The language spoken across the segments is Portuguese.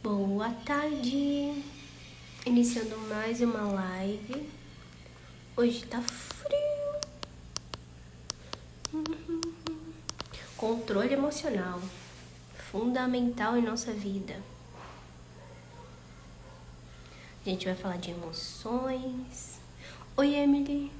Boa tarde, iniciando mais uma live. Hoje tá frio. Controle emocional, fundamental em nossa vida. A gente vai falar de emoções. Oi, Emily.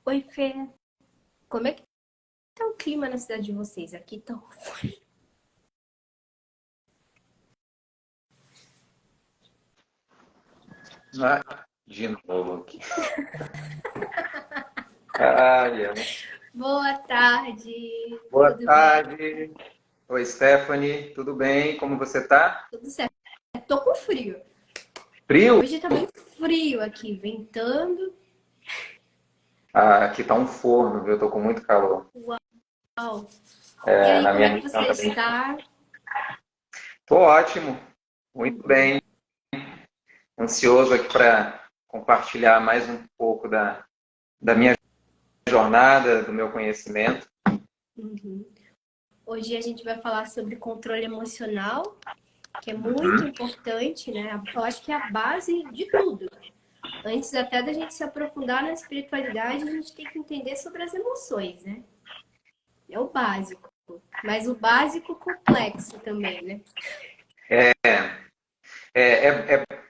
Oi, Fê. Como é que tá o clima na cidade de vocês? Aqui tá frio. Ah, de novo aqui. Ai, Boa tarde, boa tudo bem? tarde. Oi, Stephanie, tudo bem? Como você tá? Tudo certo. Tô com frio. Frio? Hoje tá bem frio aqui, ventando. Ah, aqui tá um forno, viu? Eu tô com muito calor. Uau. E É, aí, na como minha é que região você também. está? Tô ótimo, muito bem. Ansioso aqui para compartilhar mais um pouco da minha jornada, do meu conhecimento. Uhum. Hoje a gente vai falar sobre controle emocional, que é muito importante, né? Eu acho que é a base de tudo. Antes até da gente se aprofundar na espiritualidade, a gente tem que entender sobre as emoções, né? É o básico. Mas o básico complexo também, né?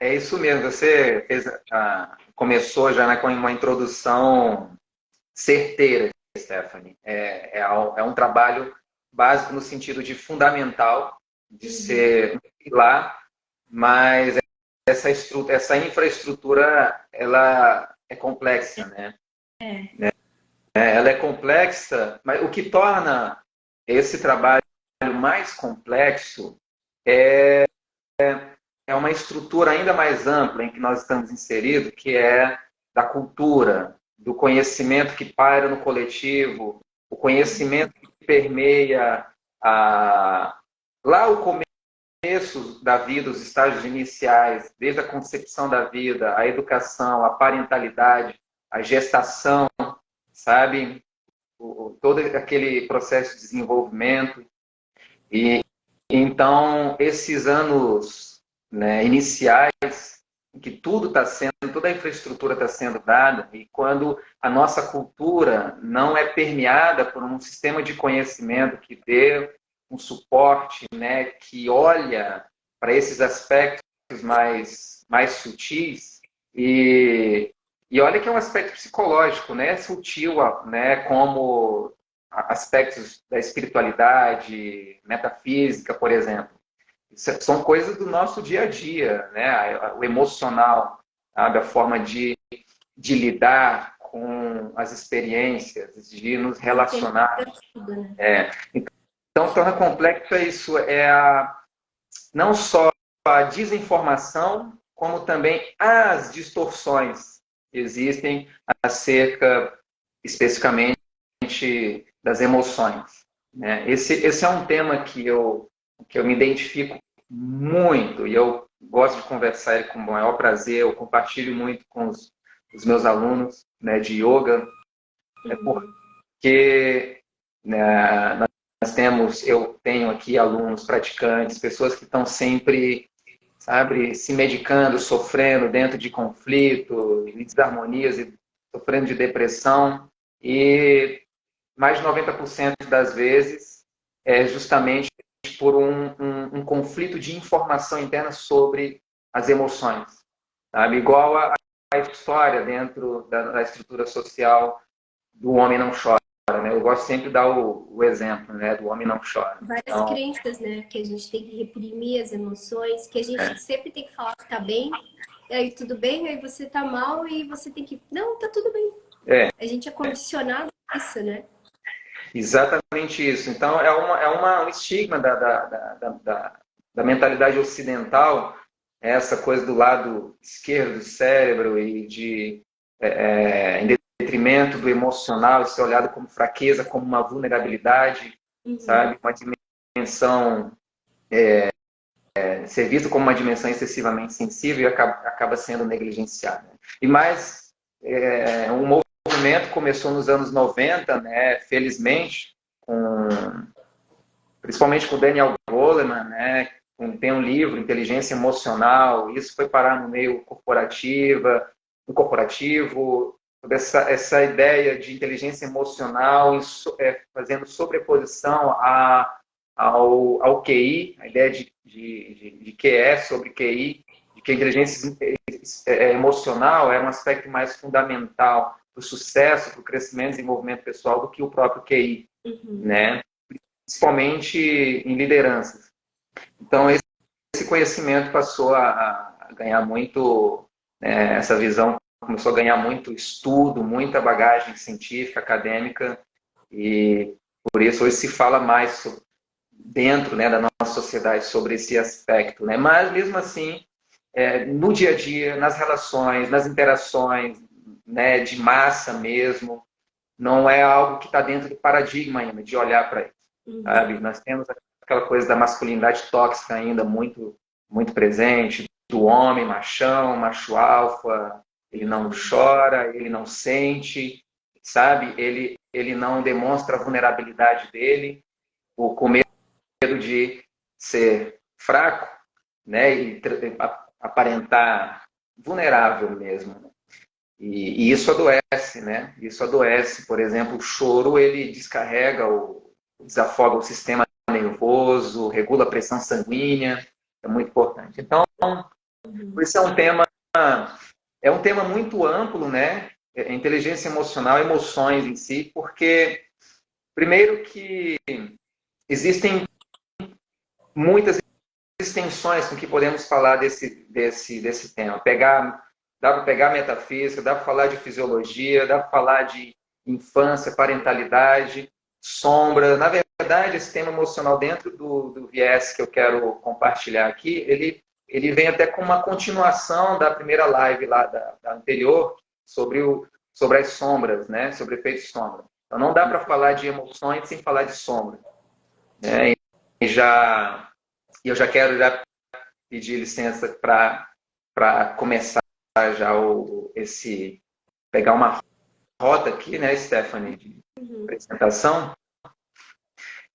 É isso mesmo, você fez, começou já com uma introdução certeira, Stephanie. É um trabalho básico no sentido de fundamental, de Uhum. ser um pilar, mas essa infraestrutura ela é complexa, né? É. Ela é complexa, mas o que torna esse trabalho mais complexo é uma estrutura ainda mais ampla em que nós estamos inseridos, que é da cultura, do conhecimento que paira no coletivo, o conhecimento que permeia lá o começo da vida, os estágios iniciais, desde a concepção da vida, a educação, a parentalidade, a gestação, sabe? Todo aquele processo de desenvolvimento. E então, esses anos, né, iniciais, em que tudo está sendo, toda a infraestrutura está sendo dada, e quando a nossa cultura não é permeada por um sistema de conhecimento que dê um suporte, né, que olha para esses aspectos mais sutis, e olha que é um aspecto psicológico, né, sutil, né, como aspectos da espiritualidade, metafísica, por exemplo. São coisas do nosso dia a dia, né? O emocional, sabe? A forma de lidar com as experiências, de nos relacionar. Interliga tudo, né? Então, torna complexo isso, não só a desinformação, como também as distorções que existem acerca, especificamente, das emoções. Né? Esse é um tema que eu me identifico muito e eu gosto de conversar com o maior prazer, eu compartilho muito com os meus alunos, né, de yoga, Uhum. porque, né, eu tenho aqui alunos praticantes, pessoas que estão sempre, sabe, se medicando, sofrendo dentro de conflito, de desarmonias e sofrendo de depressão, e mais de 90% das vezes é justamente por um conflito de informação interna sobre as emoções. Sabe? Igual a história dentro da estrutura social do homem não chora. Né? Eu gosto sempre de dar o exemplo, né, do homem não chora. Várias Então, crenças, né? Que a gente tem que reprimir as emoções, que a gente sempre tem que falar que tá bem, e aí tudo bem, aí você tá mal e você tem que. Não, tá tudo bem. é, A gente é condicionado a isso, né? exatamente isso. Então, um estigma da mentalidade ocidental, essa coisa do lado esquerdo do cérebro e em sofrimento do emocional ser olhado como fraqueza, como uma vulnerabilidade, sabe? Uma dimensão, ser visto como uma dimensão excessivamente sensível e acaba sendo negligenciada. E mais, um movimento começou nos anos 90, né, felizmente, principalmente com o Daniel Goleman, né, tem um livro, Inteligência Emocional, isso foi parar no meio corporativo, essa ideia de inteligência emocional fazendo sobreposição ao QI, a ideia de QE sobre QI, de que a inteligência emocional é um aspecto mais fundamental para o sucesso, para o crescimento e desenvolvimento pessoal do que o próprio QI, né? Principalmente em lideranças. Então, esse conhecimento passou a ganhar muito, essa visão começou a ganhar muito estudo, muita bagagem científica, acadêmica, e por isso hoje se fala mais dentro, né, da nossa sociedade sobre esse aspecto, né? Mas, mesmo assim, no dia a dia, nas relações, nas interações, né, de massa mesmo, não é algo que está dentro do paradigma ainda, de olhar para isso, sabe? Nós temos aquela coisa da masculinidade tóxica ainda muito, muito presente, do homem machão, macho alfa, ele não chora, ele não sente, sabe? Ele não demonstra a vulnerabilidade dele, com medo de ser fraco, né? E aparentar vulnerável mesmo. E isso adoece, né? Isso adoece. Por exemplo, o choro, ele descarrega, desafoga o sistema nervoso, regula a pressão sanguínea, é muito importante. Então, isso é um tema muito amplo, né? Inteligência emocional, emoções em si, porque, primeiro que existem muitas extensões com que podemos falar desse tema. Dá para pegar metafísica, dá para falar de fisiologia, dá para falar de infância, parentalidade, sombra. Na verdade, esse tema emocional dentro do viés que eu quero compartilhar aqui, ele vem até com uma continuação da primeira live lá da anterior sobre as sombras, né? Sobre efeitos sombra. Então, não dá para falar de emoções sem falar de sombra, né? Eu já quero pedir licença para começar já pegar uma rota aqui, né, Stephanie, de apresentação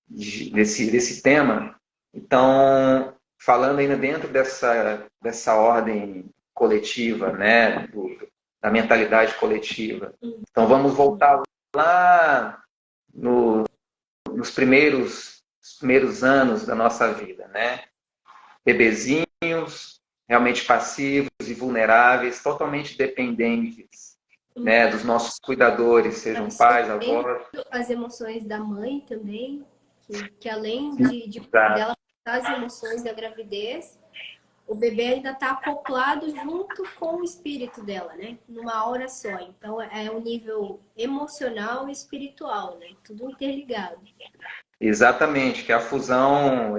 desse tema. Então, falando ainda dentro dessa ordem coletiva, né, da mentalidade coletiva. Então, vamos voltar lá nos primeiros anos da nossa vida, né? Bebezinhos, realmente passivos e vulneráveis, totalmente dependentes, né, dos nossos cuidadores, sejam pais, avós. As emoções da mãe também, que além dela passar as emoções da gravidez, o bebê ainda está acoplado junto com o espírito dela, né? Numa hora só. Então, é um nível emocional e espiritual, né? Tudo interligado. Exatamente, que é a fusão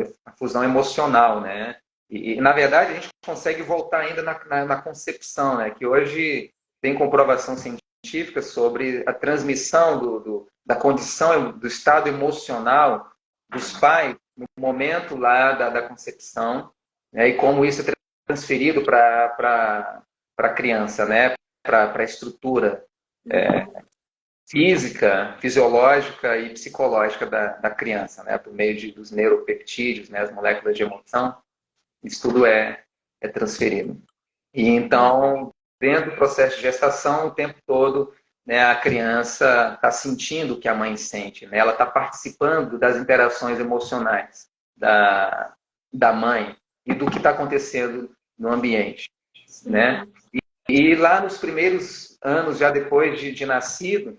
emocional, né? E, na verdade, a gente consegue voltar ainda na concepção, né? Que hoje tem comprovação científica sobre a transmissão da condição, do estado emocional dos pais no momento lá da concepção, né? E como isso é transferido para a criança, né? Para a estrutura física, fisiológica e psicológica da criança, né? Por meio dos neuropeptídeos, né? As moléculas de emoção, isso tudo é transferido. E então, dentro do processo de gestação, o tempo todo, né, a criança está sentindo o que a mãe sente, né? Ela está participando das interações emocionais da mãe e do que está acontecendo no ambiente, né? E lá nos primeiros anos, já depois de nascida,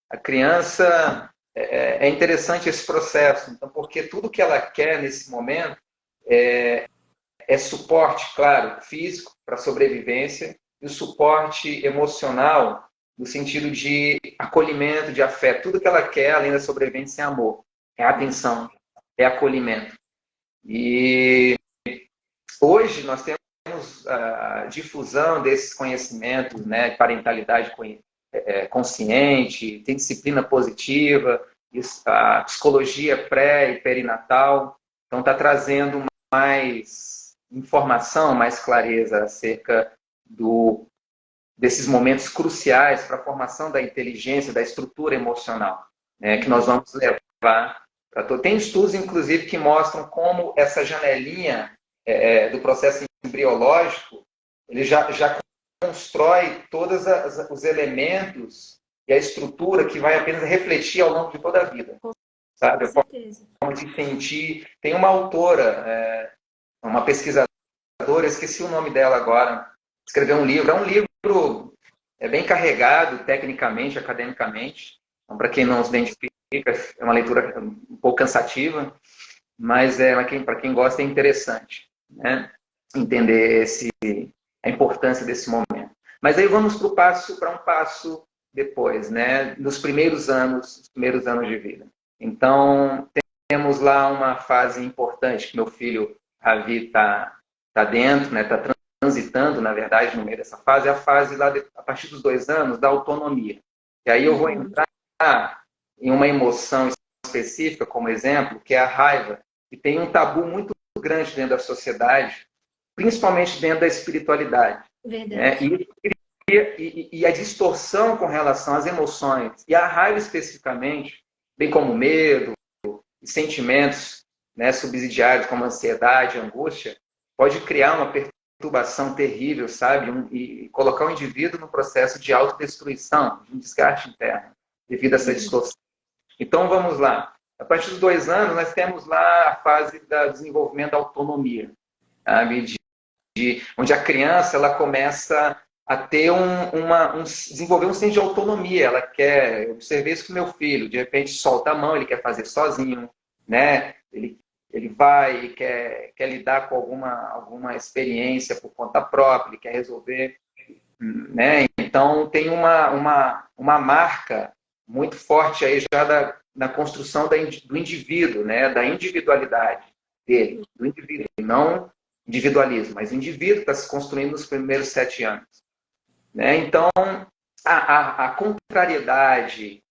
a criança, é interessante esse processo, então, porque tudo que ela quer nesse momento é suporte, claro, físico para a sobrevivência e o suporte emocional no sentido de acolhimento, de afeto. Tudo que ela quer, além da sobrevivência, é amor, é atenção, é acolhimento. E hoje nós temos a difusão desses conhecimentos, né, parentalidade consciente, tem disciplina positiva, a psicologia pré e perinatal. Então, está trazendo mais informação, mais clareza acerca desses momentos cruciais para a formação da inteligência, da estrutura emocional, né, que nós vamos levar para todo. Tem estudos, inclusive, que mostram como essa janelinha do processo embriológico, ele já constrói todos os elementos e a estrutura que vai apenas refletir ao longo de toda a vida. Sabe? A forma de sentir. Tem uma autora, uma pesquisadora, esqueci o nome dela agora, escreveu um livro. É um livro bem carregado, tecnicamente, academicamente. Então, para quem não se identifica, é uma leitura um pouco cansativa, mas para quem gosta é interessante, né? Entender a importância desse momento. Mas aí vamos para um passo depois, né? Nos primeiros anos de vida. Então, temos lá uma fase importante que meu filho Ravi está dentro, né? Está transitando, na verdade, no meio dessa fase, é a fase lá a partir dos 2 anos da autonomia. E aí eu vou entrar em uma emoção específica, como exemplo, que é a raiva, que tem um tabu muito grande dentro da sociedade, principalmente dentro da espiritualidade. Verdade. Né? E a distorção com relação às emoções, e a raiva especificamente, bem como medo e sentimentos, né, subsidiários como ansiedade, angústia, pode criar uma perturbação terrível, sabe? E colocar o indivíduo no processo de autodestruição, de um desgaste interno, devido a essa distorção. Então, vamos lá. A partir dos 2 anos, nós temos lá a fase do desenvolvimento da autonomia, sabe? Onde a criança ela começa a ter desenvolver um senso de autonomia. Ela quer, eu observei isso com meu filho, de repente solta a mão, ele quer fazer sozinho, né? Ele vai e quer lidar com alguma experiência por conta própria, ele quer resolver, né? Então tem uma marca muito forte aí já na construção do indivíduo, né? Da individualidade dele, do indivíduo, não individualismo, mas o indivíduo está se construindo nos primeiros 7 anos. Né? Então, a contrariedade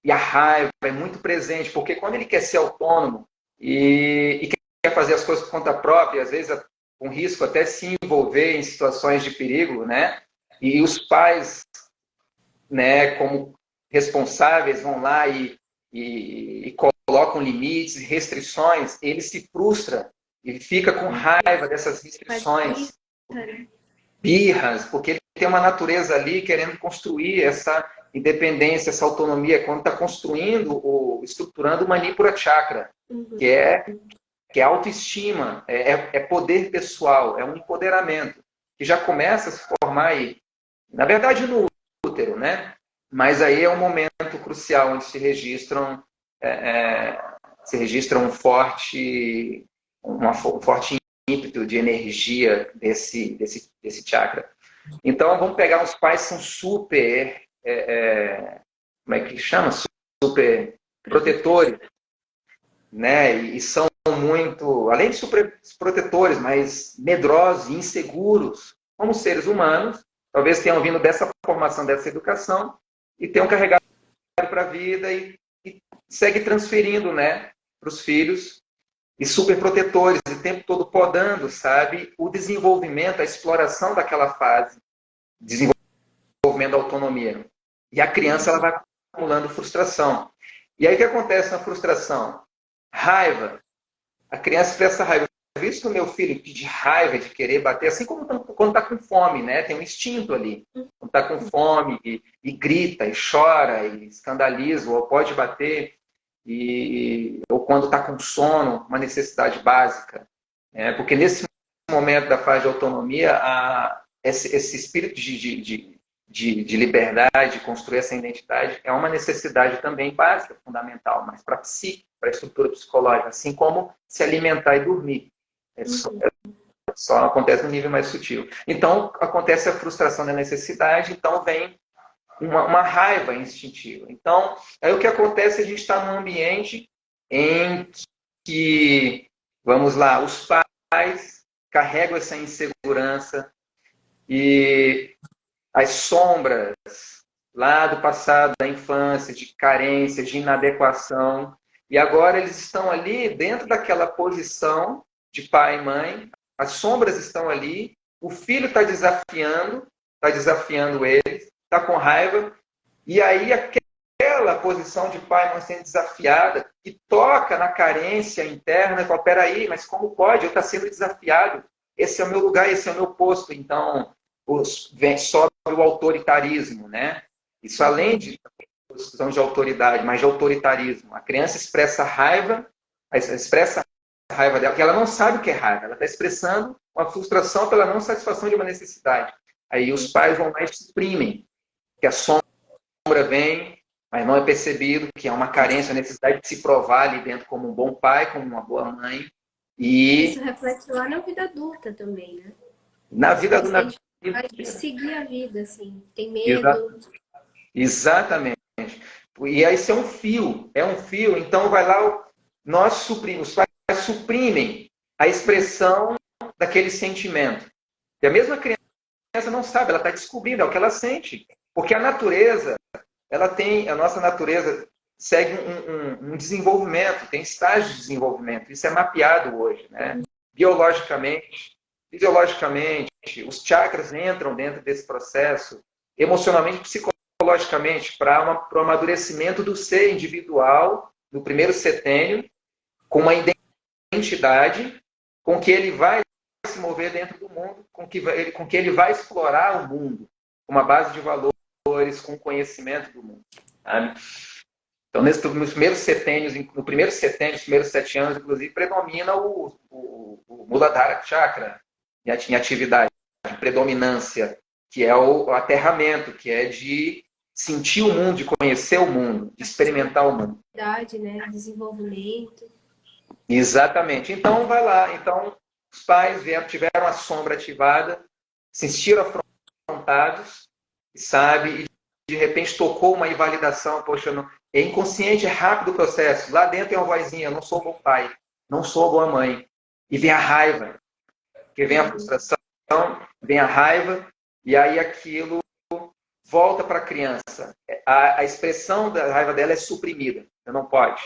e a raiva é muito presente, porque quando ele quer ser autônomo e quer fazer as coisas por conta própria, às vezes com risco até se envolver em situações de perigo, né? E os pais, né, como responsáveis, vão lá e colocam limites, restrições, ele se frustra e fica com raiva dessas restrições, birras, porque ele tem uma natureza ali querendo construir essa independência, essa autonomia, quando está construindo, estruturando o Manipura Chakra, que é autoestima, é poder pessoal, é um empoderamento, que já começa a se formar aí, na verdade no útero, né? Mas aí é um momento crucial onde se registra um forte ímpeto de energia desse chakra. Então, vamos pegar os pais que são super, como é que chama? Super protetores, né? E são muito, além de super protetores, mas medrosos e inseguros, como seres humanos, talvez tenham vindo dessa formação, dessa educação, e tenham carregado para a vida e segue transferindo, né, para os filhos, e super protetores, o tempo todo podando, sabe, o desenvolvimento, a exploração daquela fase, desenvolvimento da autonomia. E a criança ela vai acumulando frustração. E aí o que acontece na frustração? Raiva. A criança expressa raiva. Eu vi isso no meu filho, de raiva, de querer bater, assim como quando está com fome, né? Tem um instinto ali. Quando está com fome e grita, e chora, e escandaliza, ou pode bater, ou quando está com sono, uma necessidade básica. Porque nesse momento da fase de autonomia, esse espírito de liberdade, de construir essa identidade, é uma necessidade também básica, fundamental, mas para a psique, para a estrutura psicológica, assim como se alimentar e dormir. Só acontece no nível mais sutil. Então, acontece a frustração da necessidade, então vem uma raiva instintiva. Então, aí o que acontece, a gente está num ambiente em que, vamos lá, os pais carregam essa insegurança e as sombras lá do passado, da infância, de carência, de inadequação. E agora eles estão ali dentro daquela posição de pai e mãe, as sombras estão ali, o filho está desafiando eles, está com raiva, e aí aquela posição de pai e mãe sendo desafiada, que toca na carência interna, e fala, peraí, mas como pode? Eu estou sendo desafiado, esse é o meu lugar, esse é o meu posto. Então, sobe o autoritarismo, né? Isso além de questão de autoridade, mas de autoritarismo. A criança expressa a raiva dela, porque ela não sabe o que é raiva, ela está expressando uma frustração pela não satisfação de uma necessidade. Aí os pais vão lá e suprimem, que a sombra vem, mas não é percebido que é uma carência, a necessidade de se provar ali dentro como um bom pai, como uma boa mãe. E isso reflete lá na vida adulta também, né? na vida Você do tem dificuldade de seguir a vida, assim, tem medo. Exatamente. E aí isso é um fio, então vai lá, nós suprimos, os pais suprimem a expressão daquele sentimento. E a mesma criança não sabe, ela está descobrindo, é o que ela sente. Porque a natureza, a nossa natureza segue um desenvolvimento, tem estágios de desenvolvimento. Isso é mapeado hoje, né? Biologicamente, fisiologicamente, os chakras entram dentro desse processo, emocionalmente, psicologicamente, para o amadurecimento do ser individual no primeiro setênio, com uma identidade com que ele vai se mover dentro do mundo, com que ele vai explorar o mundo, com uma base de valores, com conhecimento do mundo. Sabe? Então, nos primeiros setênios, no primeiro setênio, nos primeiros 7 anos, inclusive, predomina o Muladhara Chakra em atividade, predominância, que é o aterramento, que é de sentir o mundo, de conhecer o mundo, de experimentar o mundo. Né? Desenvolvimento. Exatamente. Então, vai lá. Então, os pais tiveram a sombra ativada, se sentiram afrontados, sabe? E de repente tocou uma invalidação. Poxa, é inconsciente, é rápido o processo. Lá dentro tem uma vozinha, eu não sou bom pai, não sou boa mãe. E vem a raiva, porque vem a frustração, vem a raiva, e aí aquilo volta para a criança. A expressão da raiva dela é suprimida, não pode.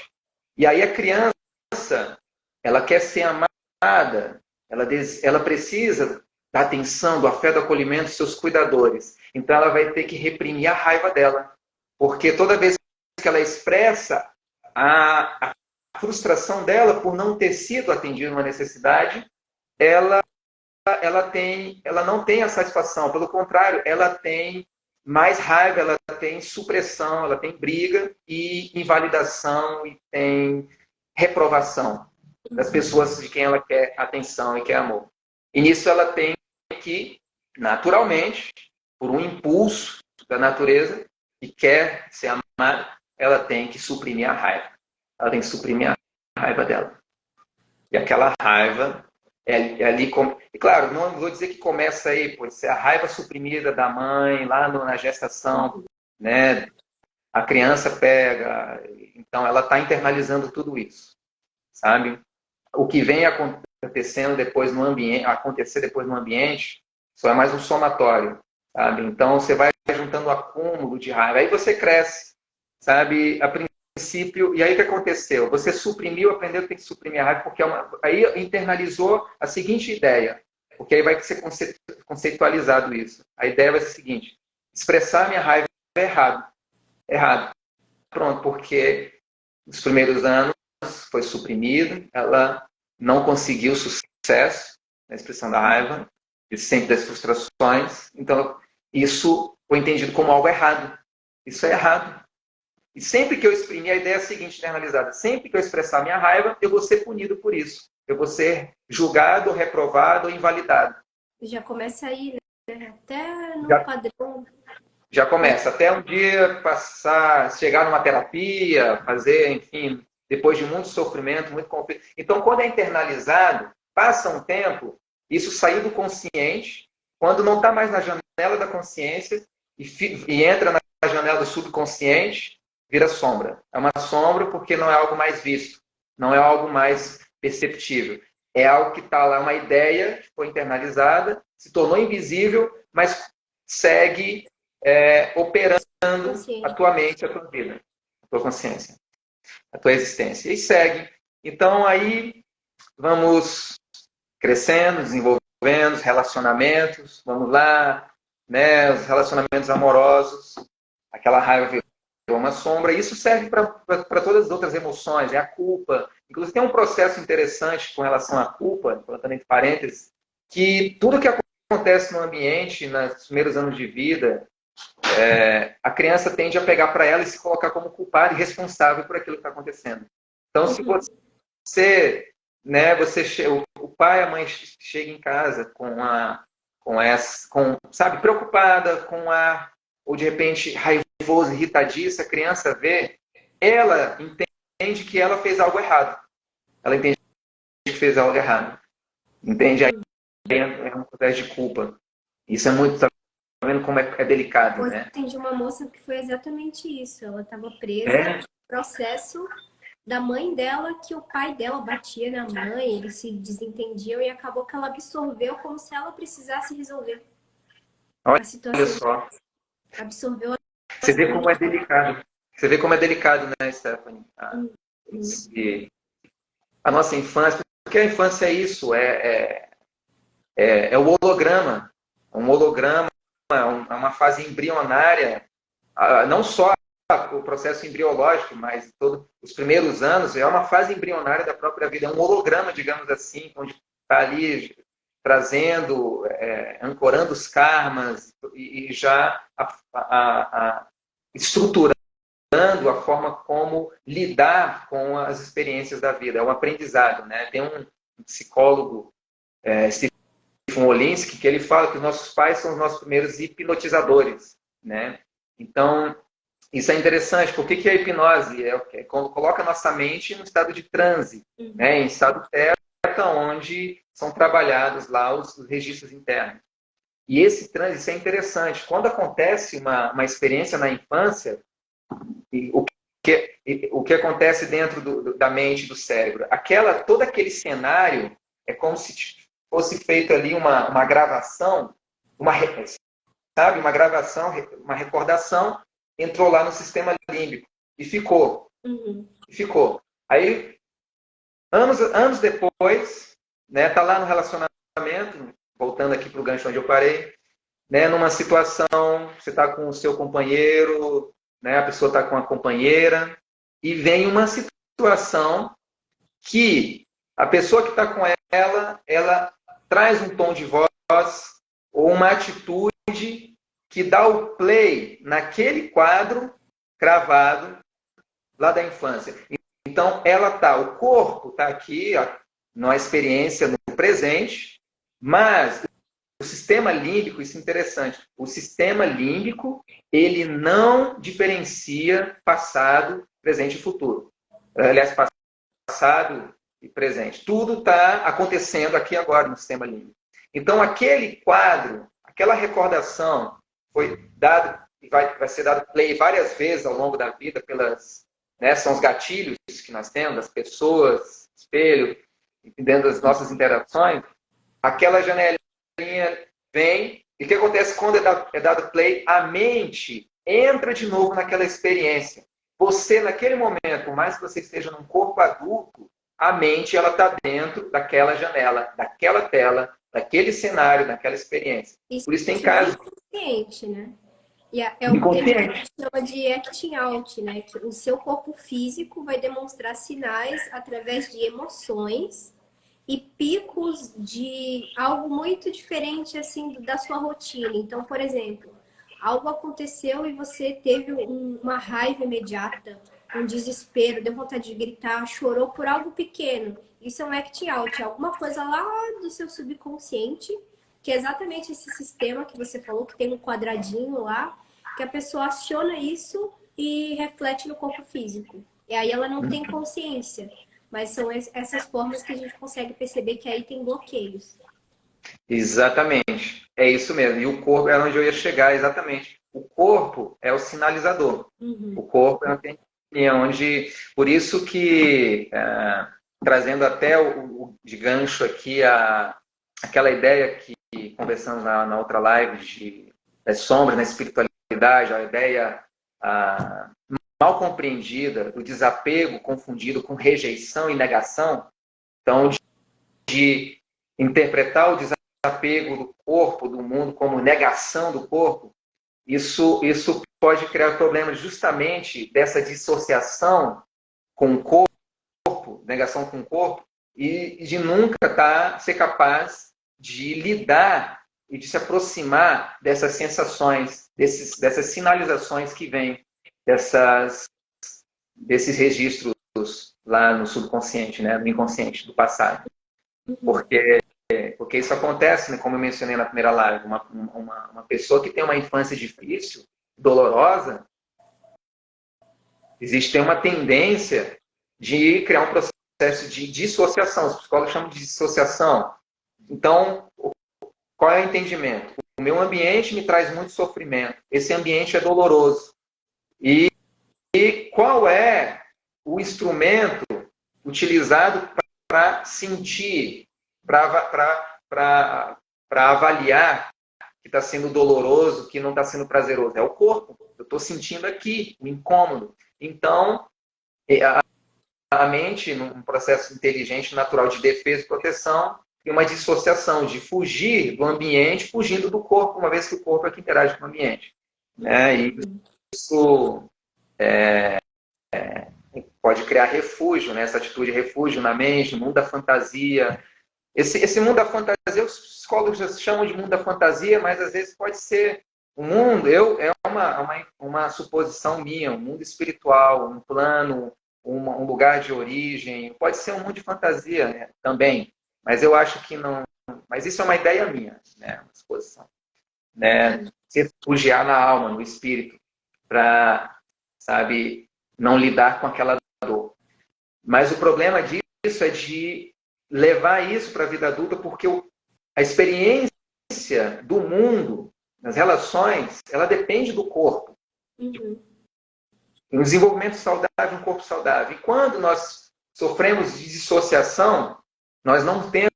E aí a criança, ela quer ser amada, ela precisa da atenção, do afeto, do acolhimento dos seus cuidadores. Então ela vai ter que reprimir a raiva dela. Porque toda vez que ela expressa a frustração dela por não ter sido atendida uma necessidade, ela não tem a satisfação. Pelo contrário, ela tem mais raiva, ela tem supressão, ela tem briga e invalidação e tem reprovação das pessoas de quem ela quer atenção e quer amor. E nisso ela tem que, naturalmente, por um impulso da natureza, que quer ser amada, ela tem que suprimir a raiva. Ela tem que suprimir a raiva dela. E aquela raiva é ali... E claro, não vou dizer que começa aí, pode ser a raiva suprimida da mãe, lá na gestação, né? A criança pega... Então, ela está internalizando tudo isso, sabe? O que vem acontecendo depois no ambiente, só é mais um somatório, sabe? Então, você vai juntando um acúmulo de raiva. Aí você cresce, sabe? A princípio, e aí o que aconteceu? Você suprimiu, aprendeu que tem que suprimir a raiva, porque aí internalizou a seguinte ideia, porque aí vai ser conceitualizado isso. A ideia vai ser a seguinte: expressar minha raiva é errado. Errado. Pronto, porque nos primeiros anos foi suprimida, ela não conseguiu sucesso na expressão da raiva, e sempre das frustrações. Então, isso foi entendido como algo errado. Isso é errado. E sempre que eu exprimir, a ideia é a seguinte, internalizada: sempre que eu expressar minha raiva, eu vou ser punido por isso. Eu vou ser julgado, reprovado ou invalidado. Já começa aí, né? Até no padrão. Já começa. Até um dia chegar numa terapia, fazer, enfim, depois de muito sofrimento, muito conflito. Então, quando é internalizado, passa um tempo, isso saiu do consciente, quando não está mais na janela da consciência e entra na janela do subconsciente, vira sombra. É uma sombra porque não é algo mais visto, não é algo mais perceptível. É algo que está lá, uma ideia que foi internalizada, se tornou invisível, mas segue operando a Consciente. tua mente, a tua vida, a tua consciência, a tua existência. E segue. Então, aí, vamos crescendo, desenvolvendo os relacionamentos, vamos lá, né, os relacionamentos amorosos, aquela raiva virou uma sombra. Isso serve para todas as outras emoções, é a culpa. Inclusive, tem um processo interessante com relação à culpa, colocando entre parênteses, que tudo que acontece no ambiente, nos primeiros anos de vida, a criança tende a pegar para ela e se colocar como culpada e responsável por aquilo que está acontecendo. Então, se você, né, o pai e a mãe chega em casa sabe, preocupada, ou de repente raivosa, irritadiça, a criança vê, ela entende que ela fez algo errado. Ela entende que fez algo errado. Entende? Aí é um processo de culpa. Isso é muito, tá vendo como é delicado, Hoje né? eu atendi uma moça que foi exatamente isso. Ela estava presa É, no processo da mãe dela, que o pai dela batia na mãe, eles se desentendiam e acabou que ela absorveu como se ela precisasse resolver a olha situação. só. Absorveu Você as vê como é coisas. delicado. Você vê como é delicado, né, Stephanie? A nossa infância, porque a infância é isso, é o holograma. Um holograma, é uma fase embrionária, não só o processo embriológico, mas todos os primeiros anos, é uma fase embrionária da própria vida, é um holograma, digamos assim, onde está ali trazendo, ancorando os karmas e já estruturando a forma como lidar com as experiências da vida. É um aprendizado, né? Tem um psicólogo, Stephen Wolinski, que ele fala que os nossos pais são os nossos primeiros hipnotizadores, né? Então, isso é interessante. Por que a hipnose? É quando coloca a nossa mente no estado de transe, né? Em estado theta, onde são trabalhados lá os registros internos. E esse transe, isso é interessante. Quando acontece uma experiência na infância, o que acontece dentro da mente, do cérebro? Todo aquele cenário é como se fosse feito ali uma gravação, sabe? Uma gravação, uma recordação, entrou lá no sistema límbico e ficou. Ficou. Aí, anos depois, né, tá lá no relacionamento, voltando aqui para o gancho onde eu parei, né, numa situação, você está com o seu companheiro, né, a pessoa está com a companheira, e vem uma situação que a pessoa que está com ela traz um tom de voz ou uma atitude que dá o play naquele quadro cravado lá da infância. Então, o corpo está aqui, ó, na experiência no presente, mas o sistema límbico, isso é interessante, o sistema límbico, ele não diferencia passado, presente e futuro. Aliás, passado e presente. Tudo está acontecendo aqui agora no sistema límbico. Então, aquele quadro, aquela recordação foi dado, vai ser dado play várias vezes ao longo da vida né, são os gatilhos que nós temos, das pessoas, espelho, dentro das nossas interações. Aquela janelinha vem, e o que acontece quando é dado play? A mente entra de novo naquela experiência. Você, naquele momento, por mais que você esteja num corpo adulto, a mente ela está dentro daquela janela, daquela tela, daquele cenário, daquela experiência. Por isso tem casos Inconsciente, né? E é o que a gente chama de acting out, né? Que o seu corpo físico vai demonstrar sinais através de emoções e picos de algo muito diferente assim da sua rotina. Então, por exemplo, algo aconteceu e você teve uma raiva imediata, um desespero, deu vontade de gritar, chorou por algo pequeno. Isso é um acting out, é alguma coisa lá do seu subconsciente, que é exatamente esse sistema que você falou, que tem um quadradinho lá, que a pessoa aciona isso e reflete no corpo físico. E aí ela não tem consciência. Mas são essas formas que a gente consegue perceber que aí tem bloqueios. Exatamente. É isso mesmo. E o corpo é onde eu ia chegar, exatamente. O corpo é o sinalizador. O corpo é onde... Por isso que, trazendo até de gancho aqui aquela ideia que conversamos na outra live das sombras, na espiritualidade, a ideia mal compreendida do desapego confundido com rejeição e negação, então de interpretar o desapego do corpo, do mundo, como negação do corpo, isso pode criar problemas justamente dessa dissociação com o corpo, negação com o corpo, e de nunca ser capaz de lidar e de se aproximar dessas sensações, dessas sinalizações que vêm desses registros lá no subconsciente, né, no inconsciente do passado. Porque isso acontece, né, como eu mencionei na primeira live, uma pessoa que tem uma infância difícil, dolorosa, existe uma tendência de criar um processo de dissociação. Os psicólogos chamam de dissociação. Então, qual é o entendimento? O meu ambiente me traz muito sofrimento. Esse ambiente é doloroso. E qual é o instrumento utilizado para sentir, para avaliar que está sendo doloroso, que não está sendo prazeroso? É o corpo. Eu estou sentindo aqui o incômodo. Então, a mente, num processo inteligente, natural de defesa e proteção, tem uma dissociação de fugir do ambiente, fugindo do corpo, uma vez que o corpo é que interage com o ambiente. Né? E isso pode criar refúgio, né? Essa atitude de refúgio na mente, mundo da fantasia. Esse mundo da fantasia, os psicólogos já chamam de mundo da fantasia, mas às vezes pode ser um mundo, é uma suposição minha, um mundo espiritual, um plano, um lugar de origem. Pode ser um mundo de fantasia, né, também, mas eu acho que não. Mas isso é uma ideia minha, né, uma suposição. Né? Se refugiar na alma, no espírito, para, sabe, não lidar com aquela dor. Mas o problema disso é de levar isso para a vida adulta, porque a experiência do mundo, nas relações, ela depende do corpo. Um desenvolvimento saudável, um corpo saudável. E quando nós sofremos de dissociação, nós não temos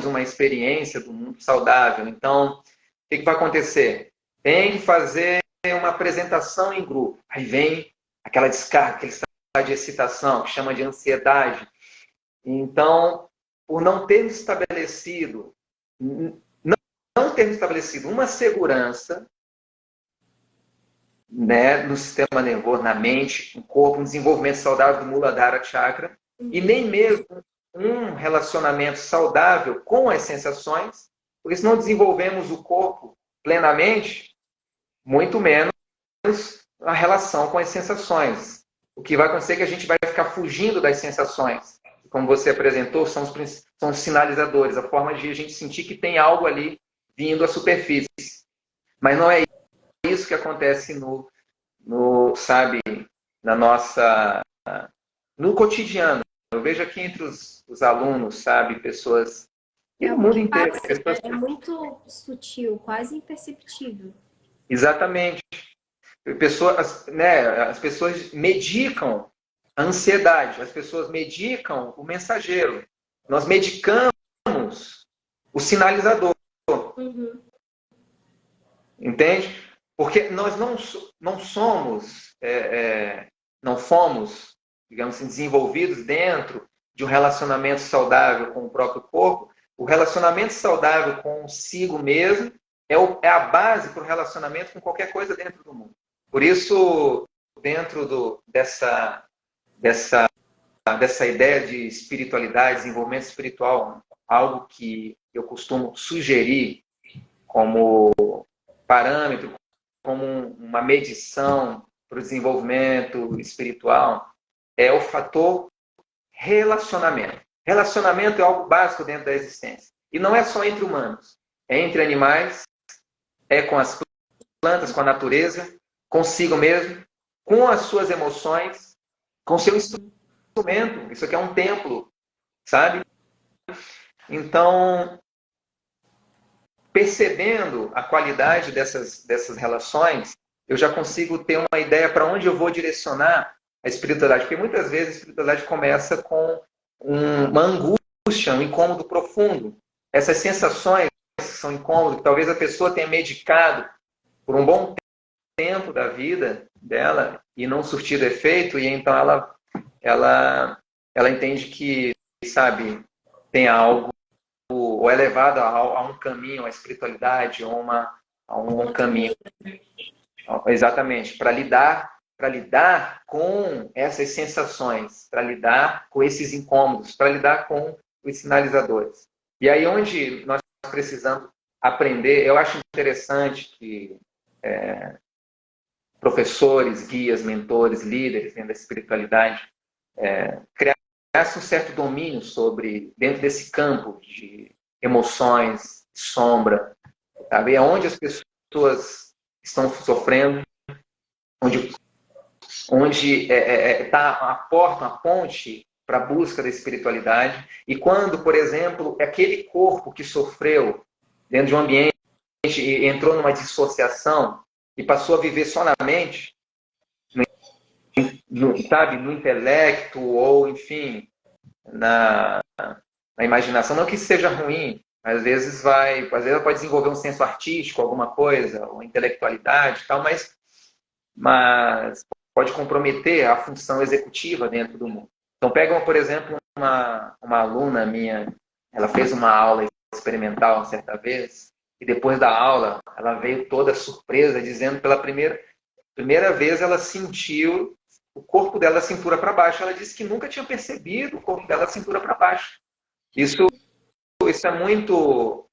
uma experiência do mundo saudável. Então, o que vai acontecer? Tem que fazer uma apresentação em grupo. Aí vem aquela descarga, aquele estado de excitação, que chama de ansiedade. Então, por não termos estabelecido uma segurança, né, no sistema nervoso, na mente, no corpo, um desenvolvimento saudável do Muladhara Chakra, e nem mesmo um relacionamento saudável com as sensações, porque se não desenvolvemos o corpo plenamente, muito menos a relação com as sensações. O que vai acontecer é que a gente vai ficar fugindo das sensações. Como você apresentou, são os sinalizadores, a forma de a gente sentir que tem algo ali vindo à superfície. Mas não é isso que acontece sabe, no cotidiano. Eu vejo aqui entre os alunos, sabe, pessoas e no mundo inteiro. É muito sutil, quase imperceptível. Exatamente. As pessoas medicam a ansiedade, as pessoas medicam o mensageiro. Nós medicamos o sinalizador. Entende? Porque nós não fomos, digamos assim, desenvolvidos dentro de um relacionamento saudável com o próprio corpo. O relacionamento saudável consigo mesmo é a base para o relacionamento com qualquer coisa dentro do mundo. Por isso, dentro dessa ideia de espiritualidade, desenvolvimento espiritual, algo que eu costumo sugerir como parâmetro, como uma medição para o desenvolvimento espiritual, é o fator relacionamento. Relacionamento é algo básico dentro da existência. E não é só entre humanos. É entre animais, é com as plantas, com a natureza, consigo mesmo, com as suas emoções, com o seu instrumento. Isso aqui é um templo, sabe? Então, percebendo a qualidade dessas relações, eu já consigo ter uma ideia para onde eu vou direcionar a espiritualidade. Porque muitas vezes a espiritualidade começa com uma angústia, um incômodo profundo. Essas sensações que são incômodas, que talvez a pessoa tenha medicado por um bom tempo da vida dela e não surtido efeito, e então ela entende que, sabe, tem algo, ou é levada a um caminho, a espiritualidade, ou a um caminho. Exatamente, para lidar com essas sensações, para lidar com esses incômodos, para lidar com os sinalizadores. E aí onde nós precisamos aprender, eu acho interessante que professores, guias, mentores, líderes dentro da espiritualidade criassem um certo domínio sobre, dentro desse campo de emoções, sombra, sabe? É onde as pessoas estão sofrendo, onde está a porta, a ponte para a busca da espiritualidade. E quando, por exemplo, aquele corpo que sofreu dentro de um ambiente e entrou numa dissociação e passou a viver só na mente, sabe, no intelecto ou, enfim, na imaginação, não que isso seja ruim, às vezes ela pode desenvolver um senso artístico, alguma coisa, ou intelectualidade e tal, mas pode comprometer a função executiva dentro do mundo. Então, pega, por exemplo, uma aluna minha, ela fez uma aula experimental certa vez, e depois da aula, ela veio toda surpresa, dizendo pela primeira vez ela sentiu o corpo dela da cintura para baixo. Ela disse que nunca tinha percebido o corpo dela da cintura para baixo. Isso é muito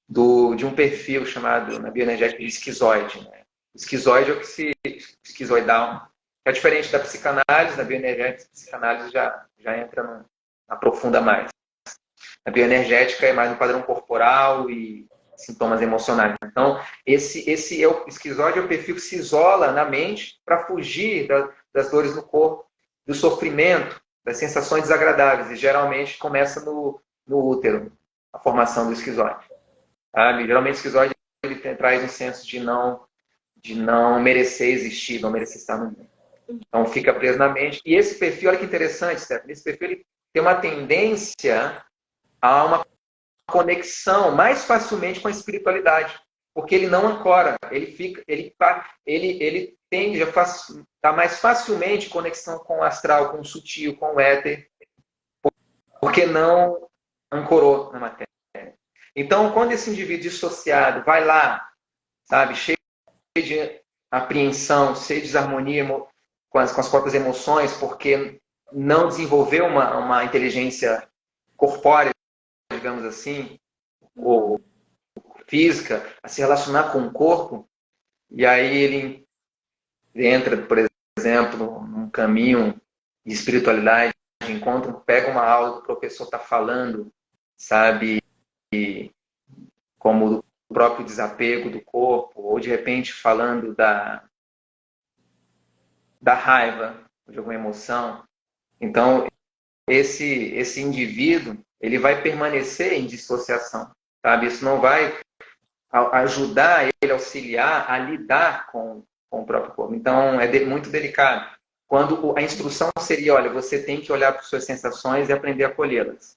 de um perfil chamado na bioenergética de esquizoide. Né? O esquizoide é o que esquizoidal. É diferente da psicanálise, na bioenergética, a psicanálise já entra aprofunda mais. A bioenergética é mais no padrão corporal e sintomas emocionais. Então, esse é o esquizoide, é o perfil que se isola na mente para fugir das dores no corpo, do sofrimento, das sensações desagradáveis. E geralmente começa no útero, a formação do esquizoide. Sabe? Geralmente o esquizoide ele traz um senso de não merecer existir, não merecer estar no mundo. Então fica preso na mente. E esse perfil, olha que interessante, Stephanie, esse perfil ele tem uma tendência a uma conexão mais facilmente com a espiritualidade, porque ele não ancora, ele tende a estar mais facilmente em conexão com o astral, com o sutil, com o éter, porque não ancorou na matéria. Então, quando esse indivíduo dissociado vai lá, sabe, cheio de apreensão, cheio de desarmonia com as próprias emoções, porque não desenvolveu uma inteligência corpórea, digamos assim, ou física, a se relacionar com o corpo, e aí ele entra, por exemplo, num caminho de espiritualidade, pega uma aula que o professor está falando, sabe, como o próprio desapego do corpo, ou de repente falando da raiva, de alguma emoção. Então, esse indivíduo, ele vai permanecer em dissociação, sabe? Isso não vai ajudar ele, auxiliar a lidar com o próprio corpo. Então, é muito delicado. Quando a instrução seria, olha, você tem que olhar para as suas sensações e aprender a acolhê-las.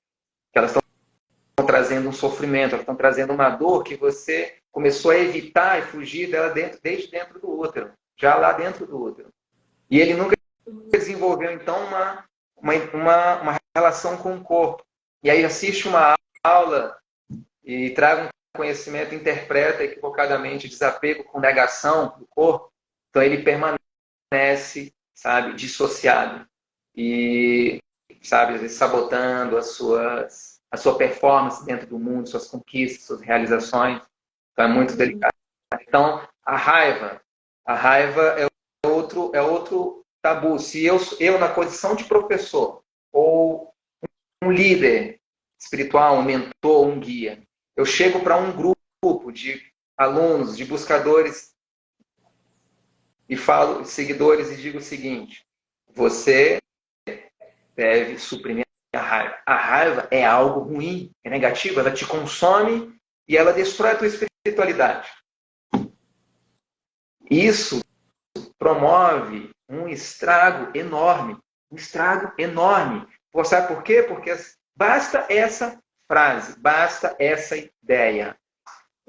Elas estão trazendo um sofrimento, elas estão trazendo uma dor que você começou a evitar e fugir dela desde dentro do útero, já lá dentro do útero. E ele nunca desenvolveu, então, uma relação com o corpo. E aí assiste uma aula e traga um conhecimento, interpreta equivocadamente desapego com negação do corpo, então ele permanece, sabe, dissociado e, sabe, às vezes sabotando a sua performance dentro do mundo, suas conquistas, suas realizações. Então é muito delicado. Então a raiva é outro tabu. Se eu na posição de professor ou um líder espiritual, um mentor, um guia, eu chego para um grupo de alunos, de buscadores e falo, seguidores, e digo o seguinte: você deve suprimir a raiva. A raiva é algo ruim, é negativo, ela te consome e ela destrói a tua espiritualidade. Isso promove um estrago enorme. Um estrago enorme. Sabe por quê? Porque basta essa frase, basta essa ideia.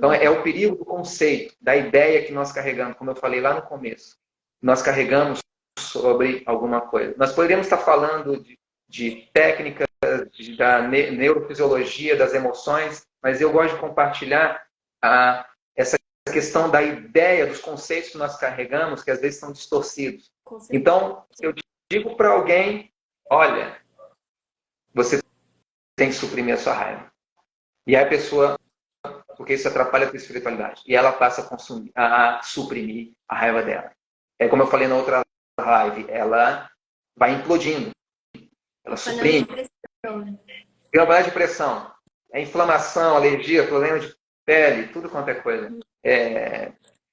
Então, é o perigo do conceito, da ideia que nós carregamos, como eu falei lá no começo. Nós carregamos sobre alguma coisa. Nós poderíamos estar falando de técnicas, da neurofisiologia, das emoções, mas eu gosto de compartilhar essa questão da ideia, dos conceitos que nós carregamos, que às vezes são distorcidos. Então, eu digo para alguém, olha, você tem que suprimir a sua raiva. E aí a pessoa, porque isso atrapalha a tua espiritualidade, e ela passa a suprimir a raiva dela. É como eu falei na outra live, ela vai implodindo. Ela suprime. Panela de pressão. É inflamação, alergia, problema de pele, tudo quanto é coisa.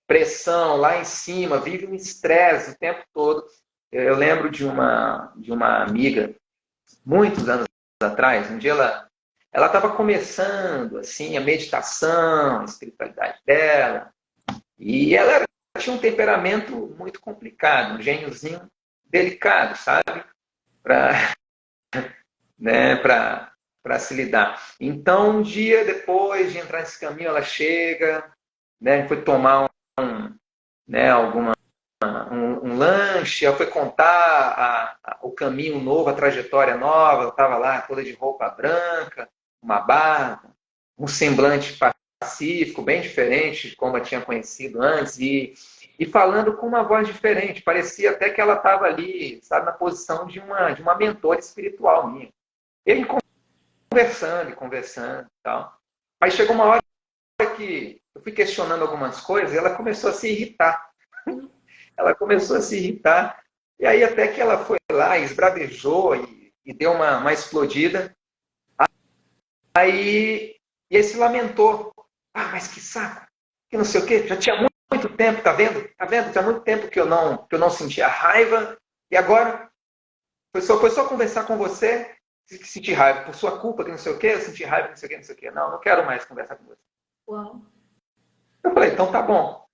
Pressão lá em cima, vive um estresse o tempo todo. Eu lembro de uma amiga, muitos anos atrás, um dia ela estava começando assim, a meditação, a espiritualidade dela, e ela tinha um temperamento muito complicado, um gêniozinho delicado, sabe? Para se lidar. Então, um dia depois de entrar nesse caminho, ela chega, né, foi tomar um lanche, ela foi contar o caminho novo, a trajetória nova, ela estava lá toda de roupa branca, uma barba, um semblante pacífico, bem diferente de como eu tinha conhecido antes, e falando com uma voz diferente. Parecia até que ela estava ali, sabe, na posição de uma mentora espiritual minha. Ele conversando e tal. Aí chegou uma hora que eu fui questionando algumas coisas e ela começou a se irritar. Ela começou a se irritar. E aí até que ela foi lá, esbravejou e deu uma explodida. E aí se lamentou. Ah, mas que saco. Que não sei o quê. Já tinha muito tempo, tá vendo? Tá vendo? Tinha muito tempo que eu não sentia raiva. E agora foi só conversar com você que senti raiva. Por sua culpa, que não sei o quê, eu senti raiva, não sei o quê, não sei o quê. Não quero mais conversar com você. Uau. Eu falei, então tá bom.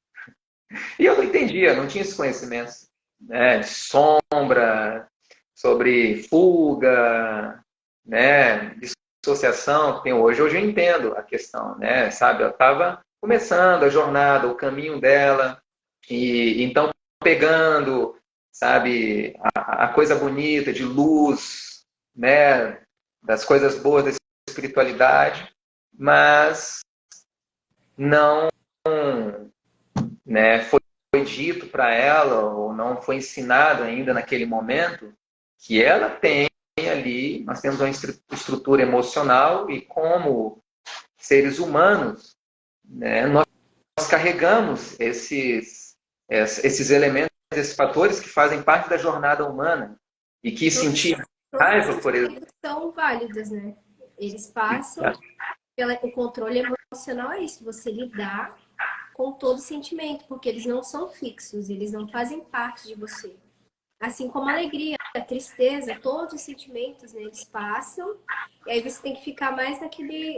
E eu não entendia, não tinha esses conhecimentos, né, de sombra, sobre fuga, né, dissociação que tem hoje. Hoje eu entendo a questão, né, sabe? Eu estava começando a jornada, o caminho dela, e então pegando, sabe, a coisa bonita de luz, né, das coisas boas da espiritualidade, mas não, né, foi dito para ela, ou não foi ensinado ainda naquele momento, que ela tem ali, nós temos uma estrutura emocional e como seres humanos, né, nós carregamos esses elementos, esses fatores que fazem parte da jornada humana e que sentir raiva, por exemplo, são válidos, né? Eles passam o controle emocional é isso, você lidar com todo sentimento, porque eles não são fixos, eles não fazem parte de você. Assim como a alegria, a tristeza, todos os sentimentos, né, eles passam, e aí você tem que ficar mais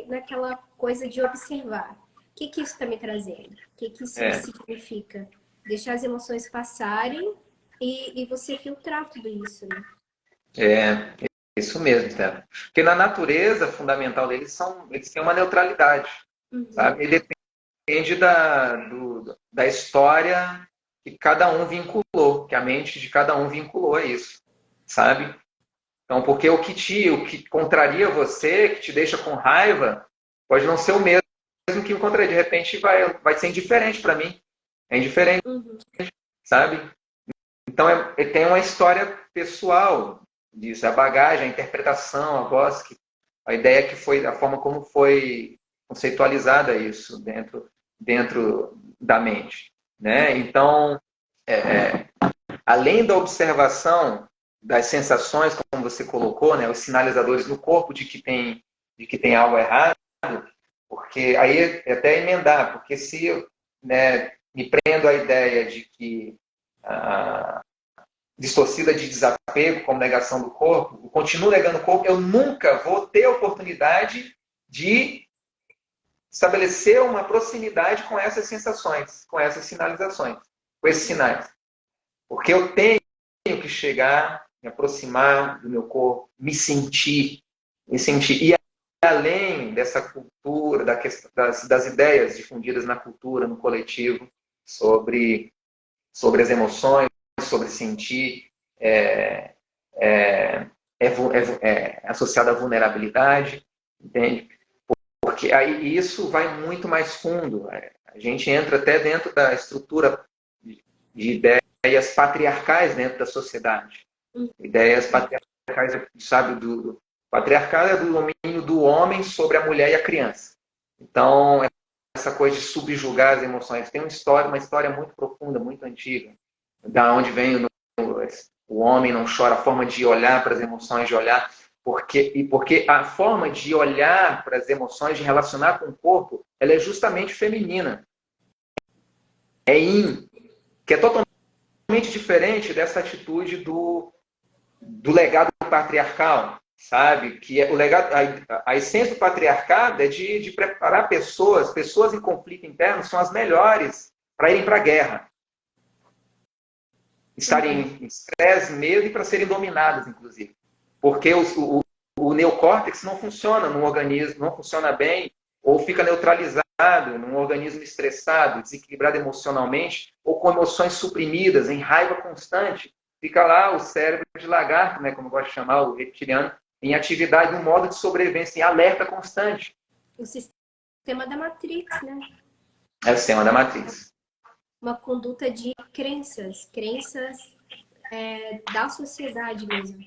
naquela coisa de observar. O que isso está me trazendo? O que isso significa? Deixar as emoções passarem e você filtrar tudo isso, né? Isso mesmo, tá? Porque na natureza fundamental deles, eles têm uma neutralidade, sabe? E depende da história que cada um vinculou, que a mente de cada um vinculou a isso, sabe? Então, porque o que contraria você, que te deixa com raiva, pode não ser o mesmo que encontraria. De repente vai ser indiferente para mim. É indiferente, sabe? Então, tem uma história pessoal disso, a bagagem, a interpretação, a voz, a ideia que foi, a forma como foi conceitualizada isso dentro da mente, né? Então, além da observação das sensações, como você colocou, né, os sinalizadores no corpo de que tem algo errado, porque aí até emendar, porque se eu, né, me prendo à ideia de que distorcida de desapego, como negação do corpo, eu continuo negando o corpo, eu nunca vou ter a oportunidade de estabelecer uma proximidade com essas sensações, com essas sinalizações, com esses sinais. Porque eu tenho que chegar, me aproximar do meu corpo, me sentir. E além dessa cultura, das ideias difundidas na cultura, no coletivo, sobre as emoções, sobre sentir, associado à vulnerabilidade, entende? Porque aí isso vai muito mais fundo. A gente entra até dentro da estrutura de ideias patriarcais dentro da sociedade. Ideias patriarcais, sabe, do patriarcal é do domínio do homem sobre a mulher e a criança. Então, essa coisa de subjugar as emoções tem uma história muito profunda, muito antiga, da onde vem o homem não chora, a forma de olhar para as emoções, de olhar, porque a forma de olhar para as emoções, de relacionar com o corpo, ela é justamente feminina. É yin, que é totalmente diferente dessa atitude do legado patriarcal, sabe? Que é o legado, a essência do patriarcado é de preparar pessoas em conflito interno são as melhores para irem para a guerra. Estarem em estresse, medo e para serem dominadas, inclusive. Porque o neocórtex não funciona num organismo, não funciona bem, ou fica neutralizado num organismo estressado, desequilibrado emocionalmente, ou com emoções suprimidas, em raiva constante. Fica lá o cérebro de lagarto, né, como eu gosto de chamar, o reptiliano, em atividade, um modo de sobrevivência, em alerta constante. O sistema da Matrix, né? É o sistema da Matrix. Uma conduta de crenças da sociedade mesmo.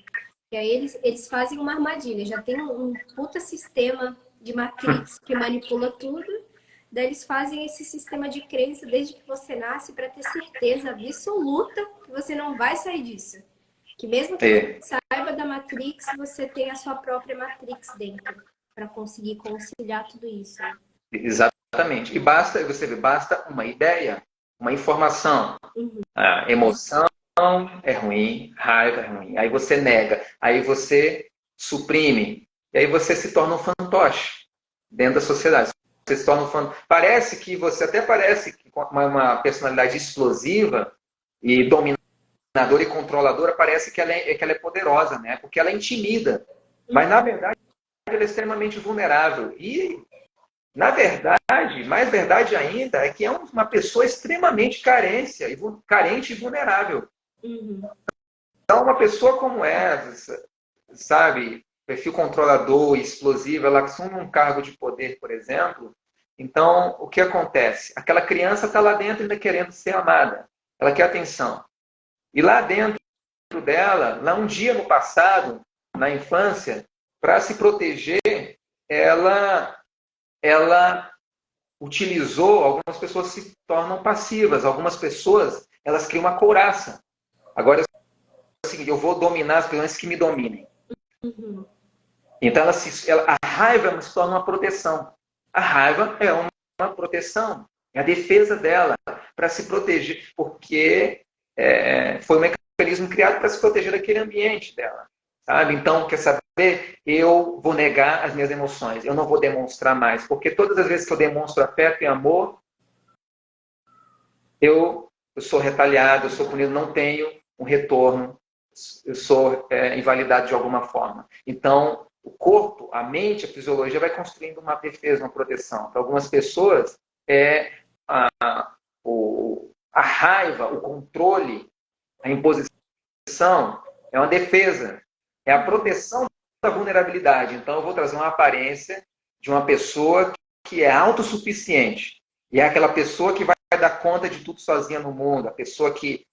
E aí eles fazem uma armadilha, já tem um puta sistema de Matrix que manipula tudo, daí eles fazem esse sistema de crença desde que você nasce para ter certeza absoluta que você não vai sair disso. Que mesmo que você saiba da Matrix, você tem a sua própria Matrix dentro para conseguir conciliar tudo isso. Exatamente. E basta uma ideia, uma informação. A emoção é ruim, raiva é ruim. Aí você nega, aí você suprime. E aí você se torna um fantoche dentro da sociedade. Você se torna um fantoche. Parece que uma personalidade explosiva e dominadora e controladora, parece que ela é poderosa, né? Porque ela é intimida. Mas, na verdade, ela é extremamente vulnerável. E, na verdade, mais verdade ainda, é que é uma pessoa extremamente carente e vulnerável. Então, uma pessoa como essa, sabe, perfil controlador, explosivo, ela assume um cargo de poder, por exemplo. Então, o que acontece? Aquela criança está lá dentro ainda querendo ser amada. Ela quer atenção. E lá dentro dela, lá um dia no passado, na infância, para se proteger, ela utilizou, algumas pessoas se tornam passivas, algumas pessoas, elas criam uma couraça. Agora, é o seguinte, eu vou dominar as pessoas que me dominem. Então, a raiva se torna uma proteção. A raiva é uma proteção, é a defesa dela para se proteger, porque foi um mecanismo criado para se proteger daquele ambiente dela. Sabe? Então, quer saber? Eu vou negar as minhas emoções. Eu não vou demonstrar mais. Porque todas as vezes que eu demonstro afeto e amor, eu sou retaliado, eu sou punido, não tenho um retorno. Eu sou invalidado de alguma forma. Então, o corpo, a mente, a fisiologia vai construindo uma defesa, uma proteção. Para algumas pessoas, a raiva, o controle, a imposição é uma defesa. É a proteção da vulnerabilidade. Então, eu vou trazer uma aparência de uma pessoa que é autossuficiente. E é aquela pessoa que vai dar conta de tudo sozinha no mundo. A pessoa que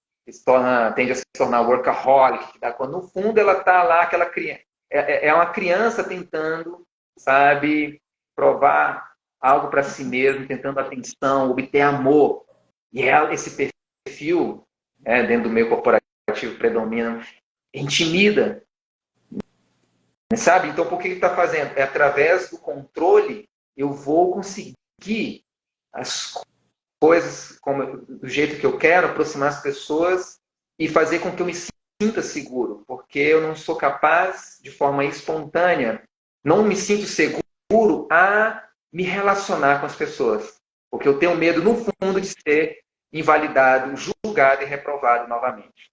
tende a se tornar workaholic. Que dá conta. No fundo, ela está lá, aquela criança. É uma criança tentando, sabe, provar algo para si mesmo, tentando atenção, obter amor. E esse perfil, dentro do meio corporativo, predomina, intimida. Sabe? Então, por que ele está fazendo? É através do controle, eu vou conseguir as coisas do jeito que eu quero, aproximar as pessoas e fazer com que eu me sinta seguro, porque eu não sou capaz, de forma espontânea, não me sinto seguro a me relacionar com as pessoas, porque eu tenho medo, no fundo, de ser invalidado, julgado e reprovado novamente.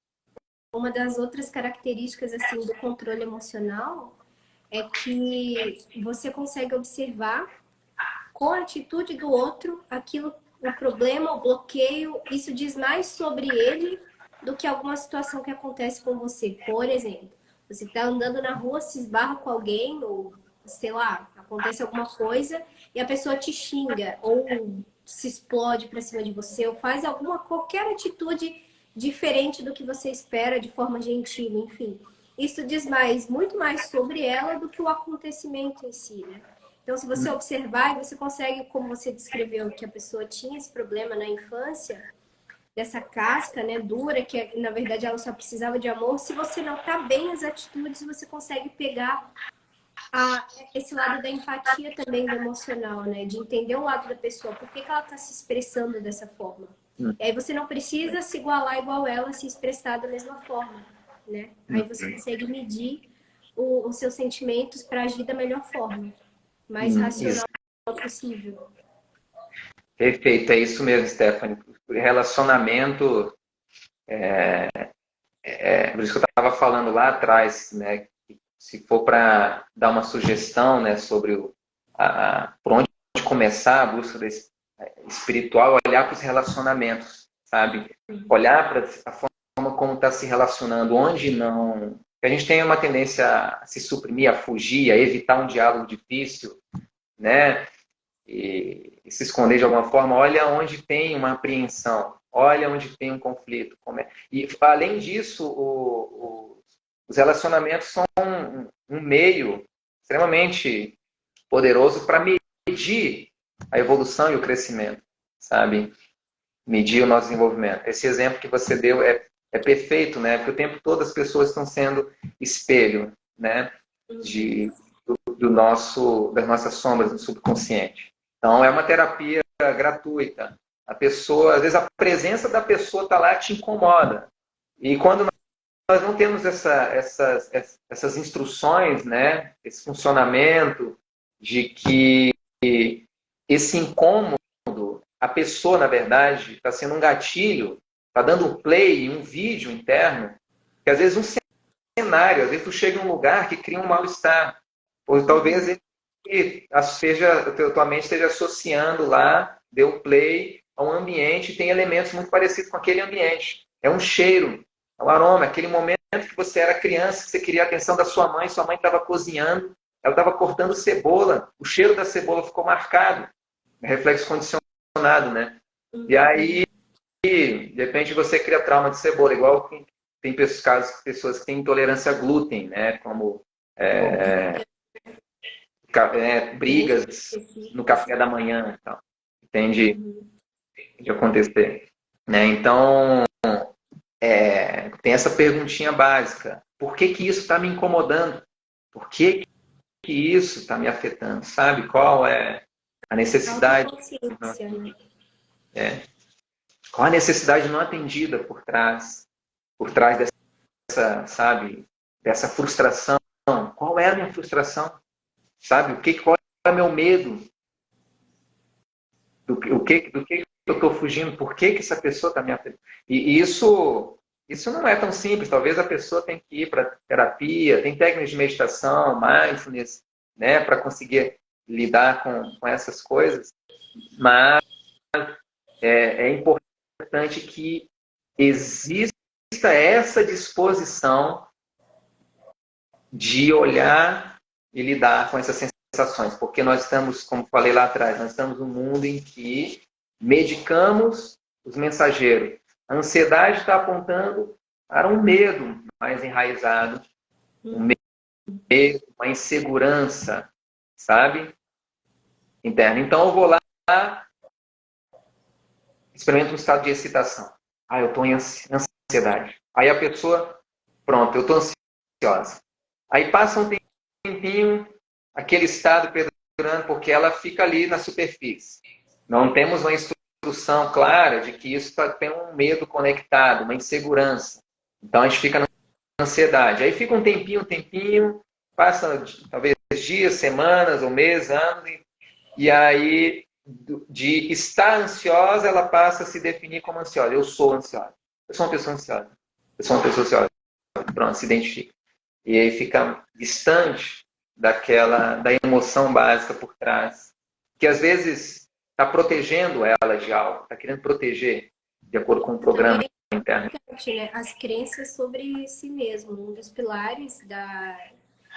Uma das outras características assim do controle emocional é que você consegue observar com a atitude do outro aquilo, o problema, o bloqueio, isso diz mais sobre ele do que alguma situação que acontece com você. Por exemplo, você está andando na rua, se esbarra com alguém, ou sei lá, acontece alguma coisa e a pessoa te xinga, ou se explode para cima de você, ou faz qualquer atitude diferente do que você espera, de forma gentil, enfim. Isso diz muito mais sobre ela do que o acontecimento em si, né? Então, se você observar, você consegue, como você descreveu, que a pessoa tinha esse problema na infância, dessa casca, né, dura, que na verdade ela só precisava de amor. Se você notar bem as atitudes, você consegue pegar esse lado da empatia também, do emocional, né? De entender o lado da pessoa, por que ela está se expressando dessa forma. E aí você não precisa se igualar igual ela, se expressar da mesma forma, né? Aí você consegue medir os seus sentimentos para agir da melhor forma, mais racional possível. Perfeito, é isso mesmo, Stephanie. Relacionamento, por isso que eu estava falando lá atrás, né? Se for para dar uma sugestão, né, sobre por onde começar a busca espiritual, olhar para os relacionamentos, sabe? Olhar para a forma como está se relacionando, onde não. A gente tem uma tendência a se suprimir, a fugir, a evitar um diálogo difícil, né? E se esconder de alguma forma. Olha onde tem uma apreensão, olha onde tem um conflito. E, além disso, os relacionamentos são um meio extremamente poderoso para medir a evolução e o crescimento, sabe? Medir o nosso desenvolvimento. Esse exemplo que você deu é perfeito, né? Porque o tempo todo as pessoas estão sendo espelho, né? Das nossas sombras no subconsciente. Então, é uma terapia gratuita. A pessoa, às vezes a presença da pessoa está lá e te incomoda. E quando nós não temos essas instruções, né? Esse funcionamento de que esse incômodo, a pessoa, na verdade, está sendo um gatilho, está dando um play, um vídeo interno, que às vezes um cenário, às vezes tu chega em um lugar que cria um mal-estar. Ou talvez tua mente esteja associando lá, deu play a um ambiente e tem elementos muito parecidos com aquele ambiente. É um cheiro, é um aroma, aquele momento que você era criança, que você queria a atenção da sua mãe estava cozinhando, ela estava cortando cebola, o cheiro da cebola ficou marcado, reflexo condicionado, né? E aí, de repente, você cria trauma de cebola, igual tem pessoas que têm intolerância a glúten, né? Como brigas no café da manhã, então, entende? De acontecer, né? Então, tem essa perguntinha básica: por que isso está me incomodando? Por que isso está me afetando? Sabe qual é a necessidade? Qual a necessidade não atendida por trás dessa, sabe, dessa frustração? Qual é a minha frustração? Sabe, qual é o meu medo? Do que eu estou fugindo? Por que essa pessoa está me afetando? E isso não é tão simples. Talvez a pessoa tenha que ir para terapia, tem técnicas de meditação, mindfulness, né, para conseguir lidar com essas coisas. Mas é importante que exista essa disposição de olhar e lidar com essas sensações, porque nós estamos, como falei lá atrás, nós estamos num mundo em que medicamos os mensageiros. A ansiedade está apontando para um medo mais enraizado, um medo, uma insegurança, sabe? Interna. Então eu vou lá, experimento um estado de excitação. Eu estou em ansiedade. Aí a pessoa, pronto, eu estou ansiosa. Aí passa um tempinho, aquele estado perdurando, porque ela fica ali na superfície. Não temos uma instrução clara de que isso tem um medo conectado, uma insegurança. Então a gente fica na ansiedade. Aí fica um tempinho, passa talvez dias, semanas ou meses, anos, e aí de estar ansiosa, ela passa a se definir como ansiosa. Eu sou ansiosa. Eu sou uma pessoa ansiosa. Eu sou uma pessoa ansiosa. Pronto, se identifica. E aí fica distante da emoção básica por trás, que às vezes está protegendo ela de algo, está querendo proteger, de acordo com o programa interno. Né? As crenças sobre si mesmo. Um dos pilares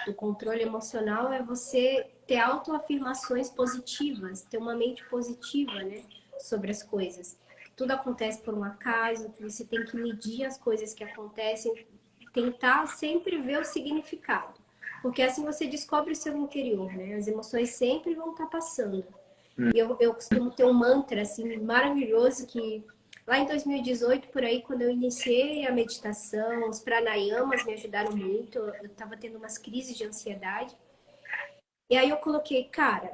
do controle emocional é você ter autoafirmações positivas, ter uma mente positiva, né, sobre as coisas. Tudo acontece por um acaso, que você tem que medir as coisas que acontecem, tentar sempre ver o significado. Porque assim você descobre o seu interior, né? As emoções sempre vão estar passando. E eu costumo ter um mantra, assim, maravilhoso que... Lá em 2018, por aí, quando eu iniciei a meditação, os pranayamas me ajudaram muito. Eu estava tendo umas crises de ansiedade. E aí eu coloquei, cara,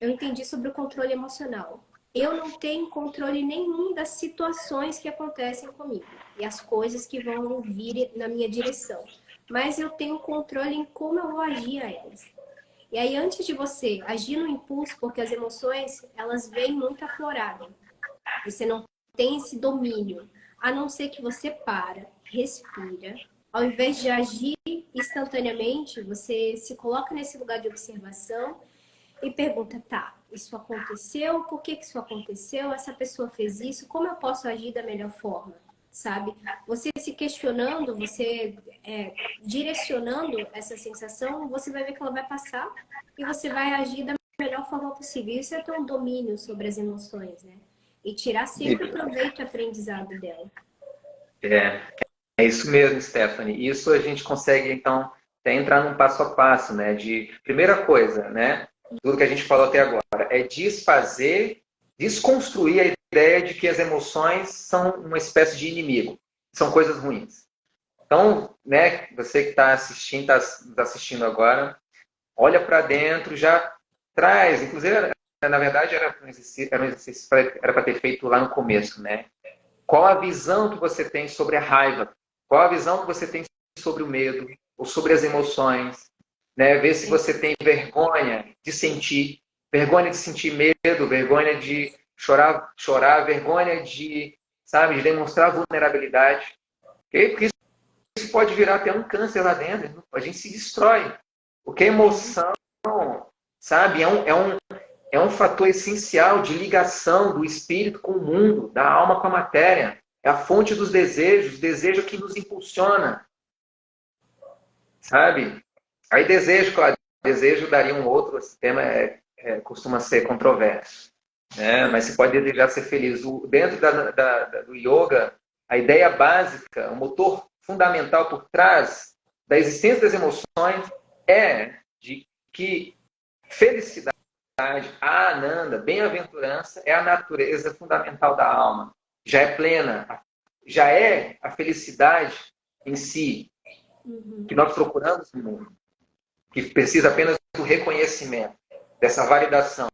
eu entendi sobre o controle emocional. Eu não tenho controle nenhum das situações que acontecem comigo e as coisas que vão vir na minha direção. Mas eu tenho controle em como eu vou agir a elas. E aí, antes de você agir no impulso, porque as emoções, elas vêm muito afloradas. Você não tem esse domínio, a não ser que você para, respira. Ao invés de agir instantaneamente, você se coloca nesse lugar de observação e pergunta, tá, isso aconteceu? Por que isso aconteceu? Essa pessoa fez isso? Como eu posso agir da melhor forma? Sabe? Você se questionando, você direcionando essa sensação, você vai ver que ela vai passar e você vai agir da melhor forma possível. Isso é ter um domínio sobre as emoções, né? E tirar sempre proveito e aprendizado dela. É isso mesmo, Stephanie. Isso a gente consegue, então, até entrar num passo a passo, né? Primeira coisa, né? Tudo que a gente falou até agora é desconstruir a ideia de que as emoções são uma espécie de inimigo, são coisas ruins. Então, né? Você que está assistindo agora, olha para dentro, já traz, inclusive, na verdade, era um exercício era para ter feito lá no começo, né? Qual a visão que você tem sobre a raiva? Qual a visão que você tem sobre o medo? Ou sobre as emoções? Né? Ver se você tem vergonha de sentir medo, vergonha de chorar, vergonha de, sabe, de demonstrar vulnerabilidade. Okay? Porque isso pode virar até um câncer lá dentro. A gente se destrói. Porque a emoção, sabe, é um fator essencial de ligação do espírito com o mundo, da alma com a matéria. É a fonte dos desejos, desejo que nos impulsiona. Sabe? Aí claro, desejo daria um outro, esse tema costuma ser controverso. Né? Mas você pode desejar ser feliz. Dentro do yoga, a ideia básica, o motor fundamental por trás da existência das emoções é de que felicidade, a Ananda, bem-aventurança, é a natureza fundamental da alma. Já é plena, já é a felicidade em si, que nós procuramos no mundo, que precisa apenas do reconhecimento, dessa validação,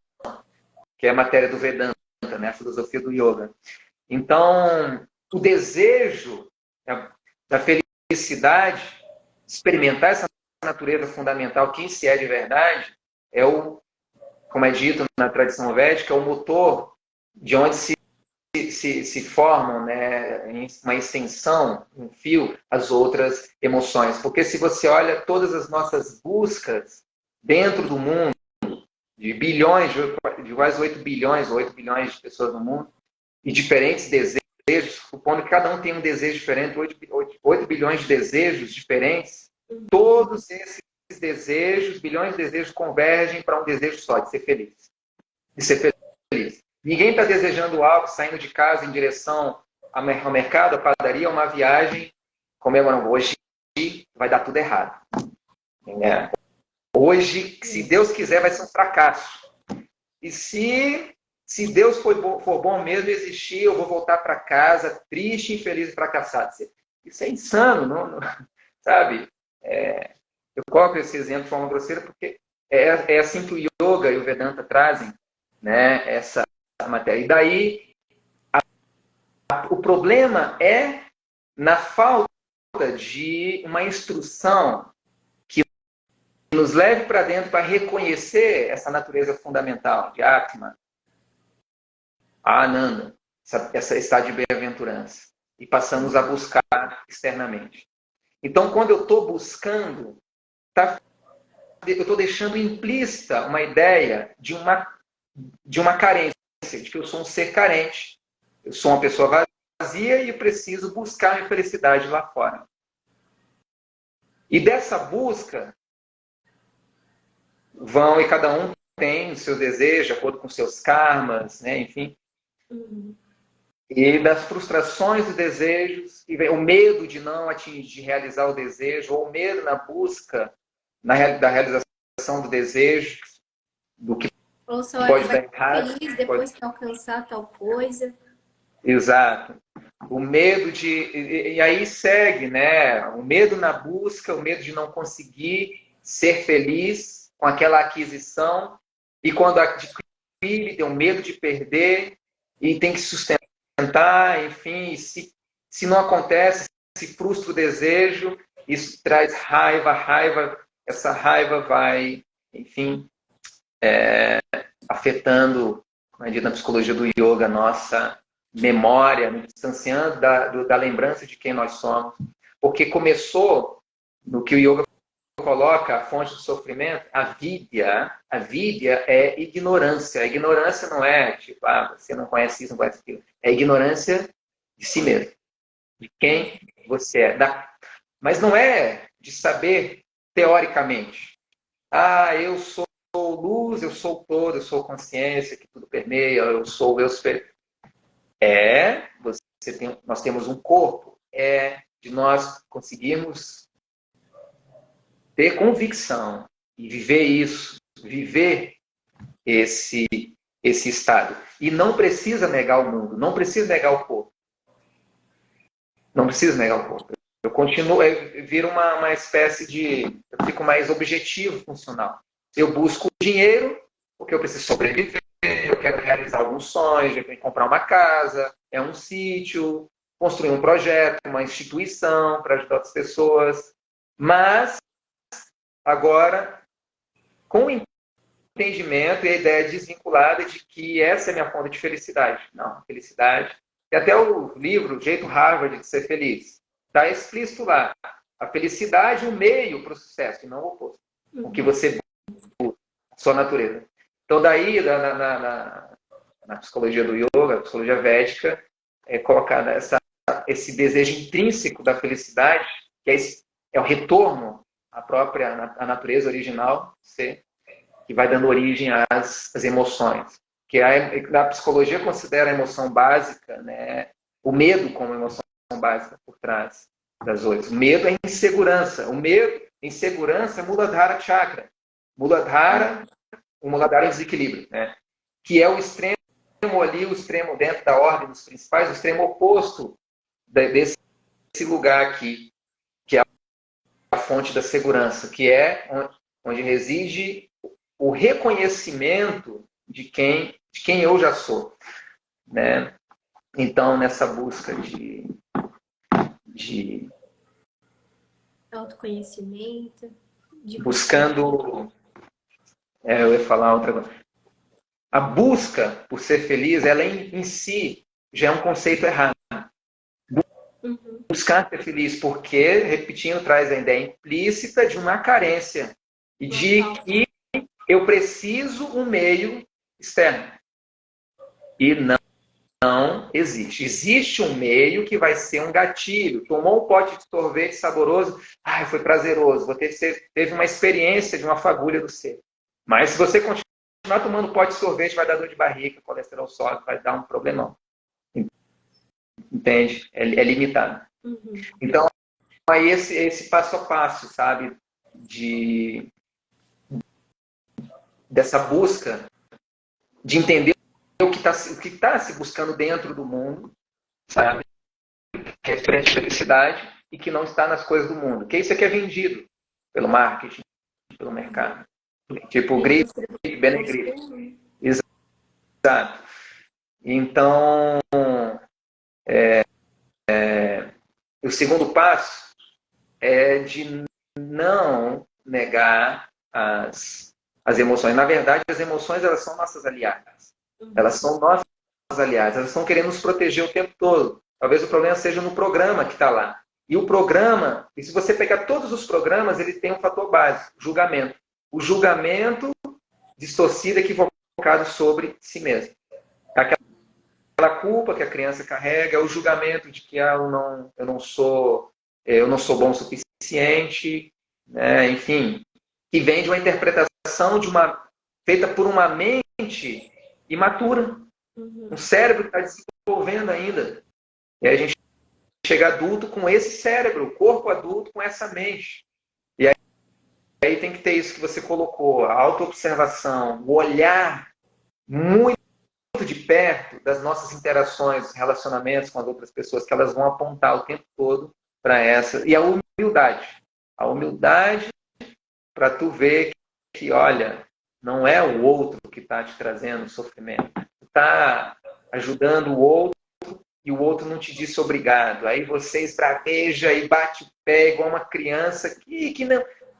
que é a matéria do Vedanta, né? A filosofia do yoga. Então, o desejo da felicidade, experimentar essa natureza fundamental, que em si é de verdade, como é dito na tradição védica, é o motor de onde se formam, né, uma extensão, um fio, as outras emoções. Porque se você olha todas as nossas buscas dentro do mundo, de bilhões, de quase 8 bilhões de pessoas no mundo, e diferentes desejos, supondo que cada um tem um desejo diferente, 8 bilhões de desejos diferentes, todos esses desejos, bilhões de desejos, convergem para um desejo só, de ser feliz. De ser feliz. Ninguém está desejando algo, saindo de casa em direção ao mercado, à padaria, uma viagem, comemorando. Hoje vai dar tudo errado. É. Hoje, se Deus quiser, vai ser um fracasso. E se Deus for bom mesmo existir, eu vou voltar para casa triste, infeliz e fracassado. Isso é insano, não sabe? Eu coloco esse exemplo de forma grosseira porque é assim que o yoga e o Vedanta trazem, né, essa matéria. E daí, o problema é na falta de uma instrução que nos leve para dentro para reconhecer essa natureza fundamental de Atma, a Ananda, essa estado de bem-aventurança. E passamos a buscar externamente. Então, quando eu estou buscando, está eu estou deixando implícita uma ideia de uma carência, de que eu sou um ser carente, eu sou uma pessoa vazia e preciso buscar minha felicidade lá fora. E dessa busca, e cada um tem o seu desejo, de acordo com seus karmas, né? Enfim. E das frustrações e desejos, e vem o medo de não atingir, de realizar o desejo, ou o medo na busca da realização do desejo, do que Ou só pode vai dar errado. ficar feliz depois que alcançar tal coisa. Exato. O medo e aí segue, né? O medo na busca, o medo de não conseguir ser feliz com aquela aquisição, e quando adquire, tem o medo de perder, e tem que sustentar, enfim, se não acontece, se frustra o desejo, isso traz raiva, essa raiva vai, enfim, afetando, como é dito na psicologia do yoga, nossa memória, nos distanciando da lembrança de quem nós somos. Porque começou, no que o yoga coloca, a fonte do sofrimento, a vidya é ignorância. A ignorância não é tipo, você não conhece isso, não conhece aquilo. É ignorância de si mesmo, de quem você é. Mas não é de saber teoricamente. Eu sou luz, eu sou todo, eu sou consciência, que tudo permeia, eu sou o eu superior. Nós temos um corpo, de nós conseguirmos ter convicção e viver isso, viver esse estado. E não precisa negar o mundo, não precisa negar o corpo. Não precisa negar o corpo. Eu continuo, vira uma espécie de... Eu fico mais objetivo funcional. Eu busco dinheiro porque eu preciso sobreviver, eu quero realizar alguns sonhos, eu quero comprar uma casa, um sítio, construir um projeto, uma instituição para ajudar outras pessoas. Mas, agora, com o entendimento e a ideia desvinculada de que essa é a minha fonte de felicidade. Não, felicidade. E até o livro, O Jeito Harvard de Ser Feliz, está explícito lá. A felicidade é um meio para o sucesso, e não o oposto. O que você busca, sua natureza. Então, daí, na psicologia do yoga, a psicologia védica, é colocada esse desejo intrínseco da felicidade, que é o retorno à natureza original, que vai dando origem às emoções. Que a psicologia considera a emoção básica, né, o medo como emoção básica por trás das outras. O medo é insegurança. O medo, insegurança, é Muladhara Chakra. Muladhara é desequilíbrio, né? Que é o extremo ali, o extremo dentro da ordem dos principais, o extremo oposto desse lugar aqui, que é a fonte da segurança, que é onde reside o reconhecimento de quem eu já sou, né? Então, nessa busca de autoconhecimento, buscando, eu ia falar outra coisa. A busca por ser feliz, ela em si já é um conceito errado. Buscar ser feliz, porque, repetindo, traz a ideia implícita de uma carência e de que eu preciso um meio externo. E não existe. Existe um meio que vai ser um gatilho. Tomou um pote de sorvete saboroso, foi prazeroso. Teve uma experiência de uma fagulha do ser. Mas se você continuar tomando pote de sorvete, vai dar dor de barriga, colesterol sobe, vai dar um problemão. Entende? É limitado. Então, aí esse passo a passo, sabe? Dessa busca de entender o que está se buscando dentro do mundo, sabe? Referente à felicidade e que não está nas coisas do mundo. Que isso aqui é vendido pelo marketing, pelo mercado. Tipo, grip, Benegrip. Exato. Então, o segundo passo é de não negar as emoções. Na verdade, as emoções, elas são nossas aliadas. Elas são nossas aliadas. Elas estão querendo nos proteger o tempo todo. Talvez o problema seja no programa que está lá. E o programa, e se você pegar todos os programas, ele tem um fator básico, julgamento. o julgamento distorcido, equivocado sobre si mesmo. Aquela culpa que a criança carrega, o julgamento de que eu não sou bom o suficiente, né? Enfim, que vem de uma interpretação feita por uma mente imatura, um cérebro que está desenvolvendo ainda. E aí a gente chega adulto com esse cérebro, o corpo adulto com essa mente. E aí tem que ter isso que você colocou, a autoobservação, o olhar muito de perto das nossas interações, relacionamentos com as outras pessoas, que elas vão apontar o tempo todo para essa. E a humildade. A humildade para tu ver que, olha, não é o outro que está te trazendo sofrimento. Tu está ajudando o outro e o outro não te disse obrigado. Aí você esbraveja e bate o pé igual uma criança que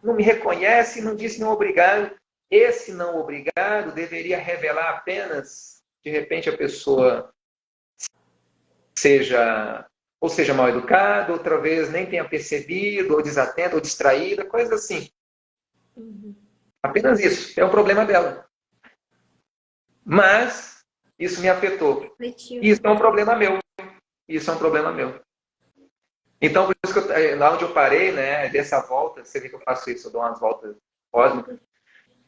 não me reconhece e não disse não obrigado. Esse não obrigado deveria revelar apenas, de repente, a pessoa seja mal educada, outra vez nem tenha percebido, ou desatenta, ou distraída, coisa assim. Apenas isso. É o problema dela. Mas isso me afetou. Isso é um problema meu. Isso é um problema meu. Então, por isso que lá onde eu parei, né, dessa volta, você vê que eu faço isso, eu dou umas voltas cósmicas,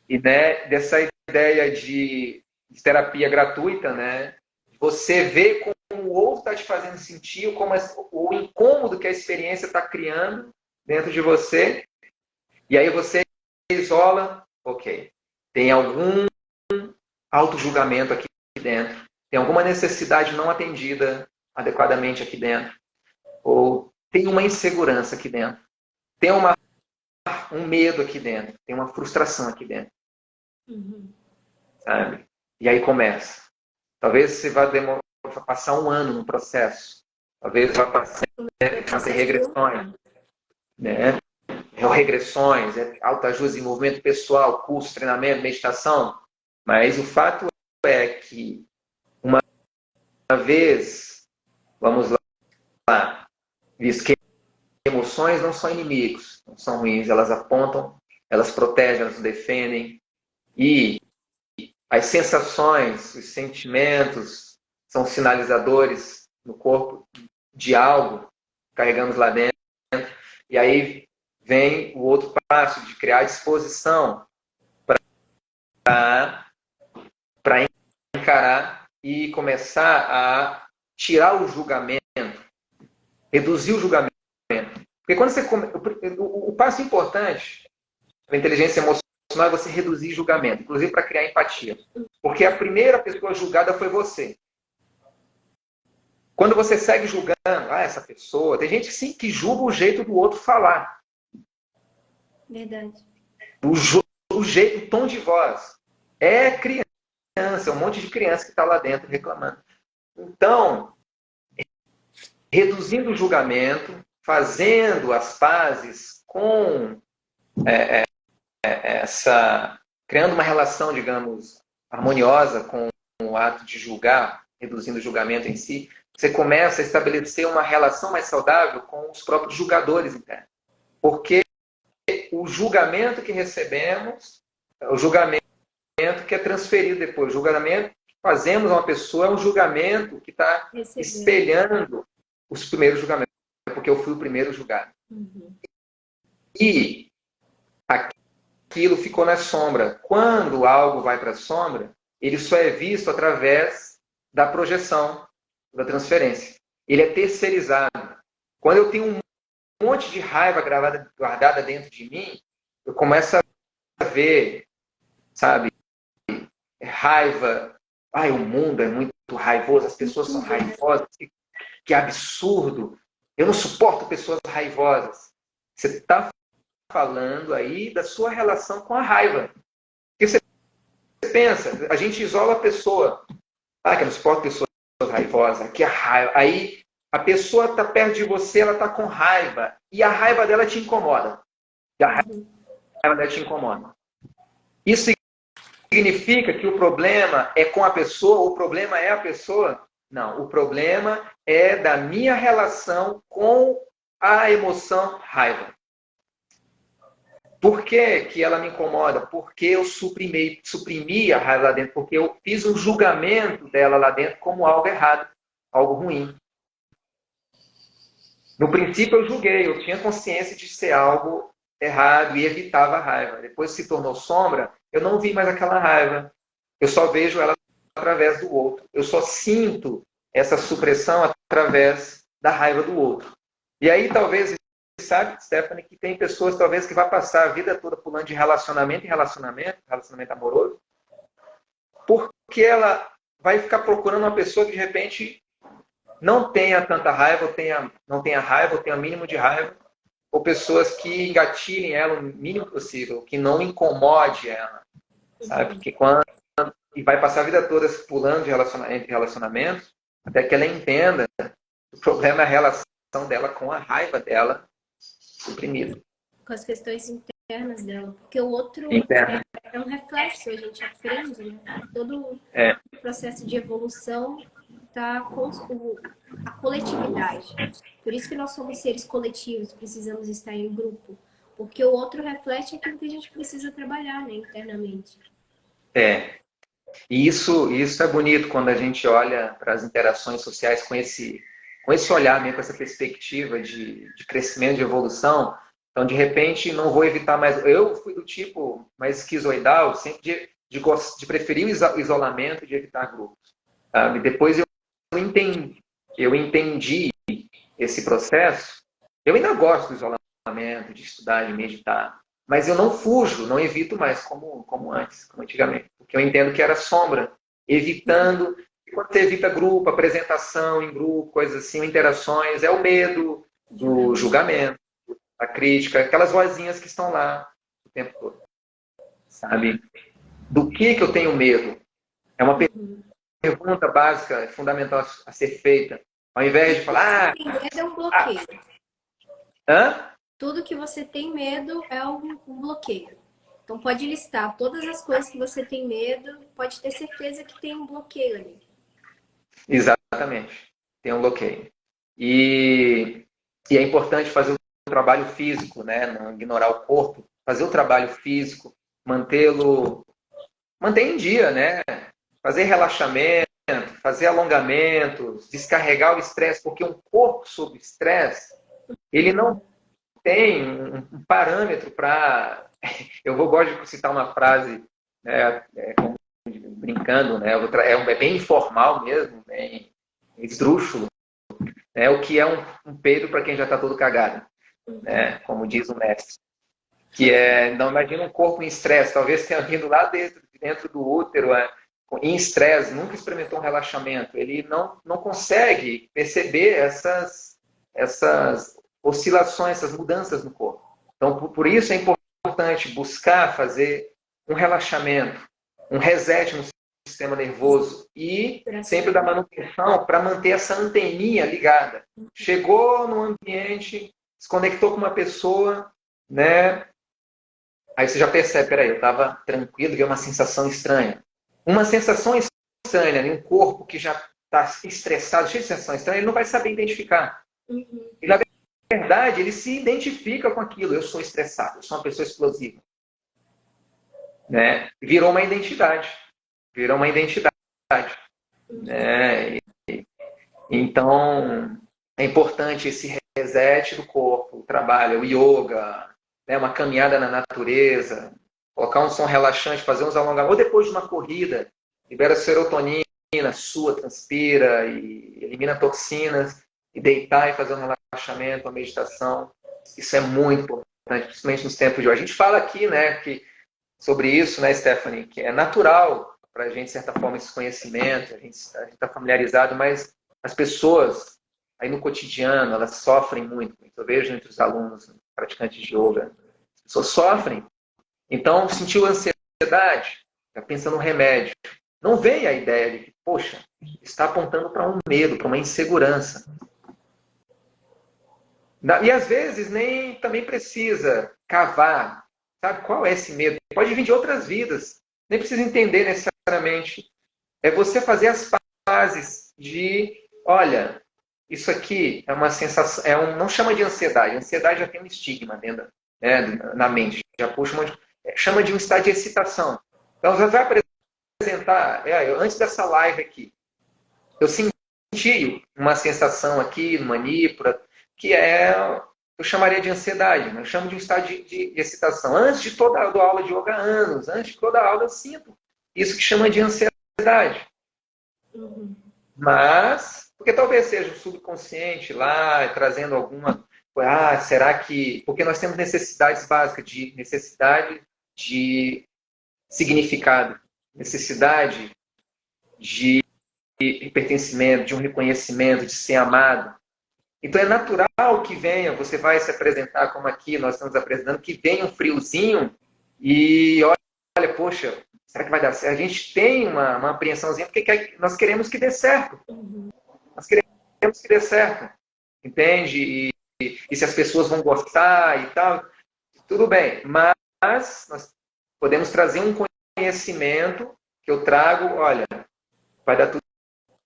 e né, dessa ideia de terapia gratuita, né, você vê como o outro está te fazendo sentir, como o incômodo que a experiência está criando dentro de você, e aí você isola, ok, tem algum auto-julgamento aqui dentro, tem alguma necessidade não atendida adequadamente aqui dentro, ou tem uma insegurança aqui dentro, tem um medo aqui dentro, tem uma frustração aqui dentro. Sabe? E aí começa. Talvez você vá passar um ano no processo, talvez vá fazer regressões, né? Regressões, autoajuda, desenvolvimento pessoal, curso, treinamento, meditação. Mas o fato é que uma vez, vamos lá, visto que emoções não são inimigos, não são ruins, elas apontam, elas protegem, elas defendem. E as sensações, os sentimentos são sinalizadores no corpo de algo que carregamos lá dentro. E aí vem o outro passo de criar disposição para encarar e começar a tirar o julgamento, reduzir o julgamento. Porque quando você o passo importante da inteligência emocional é você reduzir julgamento, inclusive para criar empatia. Porque a primeira pessoa julgada foi você. Quando você segue julgando, essa pessoa, tem gente sim que julga o jeito do outro falar. Verdade. O jeito, o tom de voz. É criança, é um monte de criança que está lá dentro reclamando. Então, reduzindo o julgamento, fazendo as pazes com criando uma relação, digamos, harmoniosa com o ato de julgar, reduzindo o julgamento em si, você começa a estabelecer uma relação mais saudável com os próprios julgadores internos. Porque o julgamento que recebemos, o julgamento que é transferido depois, o julgamento que fazemos a uma pessoa é um julgamento que está espelhando os primeiros julgamentos, porque eu fui o primeiro julgado. E aquilo ficou na sombra. Quando algo vai para a sombra, ele só é visto através da projeção, da transferência. Ele é terceirizado. Quando eu tenho um monte de raiva guardada dentro de mim, eu começo a ver, sabe, raiva. O mundo é muito raivoso, as pessoas são raivosas, que absurdo. Eu não suporto pessoas raivosas. Você está falando aí da sua relação com a raiva. Porque você pensa, a gente isola a pessoa. Que eu não suporto pessoas raivosas, que a raiva. Aí a pessoa está perto de você, ela está com raiva. E a raiva dela te incomoda. E a raiva dela te incomoda. Isso significa que o problema é com a pessoa, o problema é a pessoa? Não, o problema é da minha relação com a emoção raiva. Por que que ela me incomoda? Porque eu suprimi a raiva lá dentro, porque eu fiz um julgamento dela lá dentro como algo errado, algo ruim. No princípio eu julguei, eu tinha consciência de ser algo errado e evitava a raiva. Depois se tornou sombra, eu não vi mais aquela raiva. Eu só vejo ela através do outro. Eu só sinto essa supressão através da raiva do outro. E aí talvez, sabe, Stephanie, que tem pessoas talvez que vai passar a vida toda pulando de relacionamento em relacionamento, relacionamento amoroso, porque ela vai ficar procurando uma pessoa que de repente não tenha tanta raiva, não tenha raiva, ou tenha o mínimo de raiva, ou pessoas que engatilhem ela o mínimo possível, que não incomode ela, sabe? Porque e vai passar a vida toda pulando de entre relacionamentos, até que ela entenda o problema é a relação dela com a raiva dela suprimida. Com as questões internas dela. Porque o outro é um reflexo, a gente aprende, né? Todo o processo de evolução está com a coletividade. Por isso que nós somos seres coletivos, precisamos estar em grupo. Porque o outro reflete aquilo que a gente precisa trabalhar, né, internamente. E isso é bonito quando a gente olha para as interações sociais com esse olhar, mesmo, com essa perspectiva de crescimento, de evolução. Então, de repente, não vou evitar mais. Eu fui do tipo mais esquizoidal, sempre de preferir o isolamento, de evitar grupos. Sabe? Depois eu entendi esse processo. Eu ainda gosto do isolamento, de estudar, de meditar. Mas eu não fujo, não evito mais como antes, como antigamente. Porque eu entendo que era sombra. Evitando. Quando você evita grupo, apresentação em grupo, coisas assim, interações, é o medo do julgamento, a crítica, aquelas vozinhas que estão lá o tempo todo. Sabe? Do que eu tenho medo? É uma pergunta básica, fundamental a ser feita. Ao invés de falar... medo é um bloqueio. Hã? Tudo que você tem medo é um bloqueio. Então pode listar todas as coisas que você tem medo, pode ter certeza que tem um bloqueio ali. Exatamente. Tem um bloqueio. E é importante fazer o trabalho físico, né? Não ignorar o corpo. Fazer o trabalho físico, manter em dia, né? Fazer relaxamento, fazer alongamentos, descarregar o estresse, porque um corpo sob estresse, ele não tem um parâmetro para... Eu gosto de citar uma frase, né, brincando, né, é bem informal mesmo, bem esdrúxulo, né, o que é um peido para quem já está todo cagado, né, como diz o mestre. Que não imagina um corpo em estresse, talvez tenha vindo lá dentro do útero, em estresse, nunca experimentou um relaxamento, ele não consegue perceber essas oscilações, essas mudanças no corpo. Então, por isso é importante buscar fazer um relaxamento, um reset no sistema nervoso e sempre dar manutenção para manter essa anteninha ligada. Chegou no ambiente, se conectou com uma pessoa, né? Aí você já percebe, peraí, eu estava tranquilo, veio uma sensação estranha. Uma sensação estranha em um corpo que já está estressado, cheio de sensação estranha, ele não vai saber identificar. E na verdade, ele se identifica com aquilo. Eu sou estressado, eu sou uma pessoa explosiva. Né? Virou uma identidade. Né? Então, é importante esse reset do corpo, o trabalho, o yoga, né? Uma caminhada na natureza, colocar um som relaxante, fazer uns alongamentos. Ou depois de uma corrida, libera serotonina, sua, transpira e elimina toxinas. E deitar e fazer um relaxamento, uma meditação. Isso é muito importante, principalmente nos tempos de hoje. A gente fala aqui, né, sobre isso, né, Stephanie, que é natural para a gente, de certa forma, esse conhecimento, a gente está familiarizado, mas as pessoas, aí no cotidiano, elas sofrem muito. Eu vejo entre os alunos, praticantes de yoga, as pessoas sofrem. Então, sentiu ansiedade, está pensando no remédio. Não vem a ideia de que, poxa, está apontando para um medo, para uma insegurança. E às vezes nem também precisa cavar. Sabe qual é esse medo? Pode vir de outras vidas. Nem precisa entender necessariamente. É você fazer as pazes de, olha, isso aqui é uma sensação, não chama de ansiedade. A ansiedade já tem um estigma dentro né, na mente, já puxa um monte chama de um estado de excitação. Então, você vai apresentar, antes dessa live aqui, eu senti uma sensação aqui no manípula, que eu chamaria de ansiedade, mas eu chamo de um estado de excitação. Antes de toda a aula de yoga, anos, antes de toda a aula, eu sinto isso que chama de ansiedade. Uhum. Mas, porque talvez seja o subconsciente lá, trazendo alguma... será que... Porque nós temos necessidades básicas, necessidade de significado, necessidade de pertencimento, de um reconhecimento, de ser amado. Então é natural que venha, você vai se apresentar como aqui, nós estamos apresentando, que venha um friozinho e olha, poxa, será que vai dar certo? A gente tem uma apreensãozinha, porque nós queremos que dê certo. Nós queremos que dê certo. Entende? E se as pessoas vão gostar e tal, tudo bem. Mas nós podemos trazer um conhecimento que eu trago, olha, vai dar tudo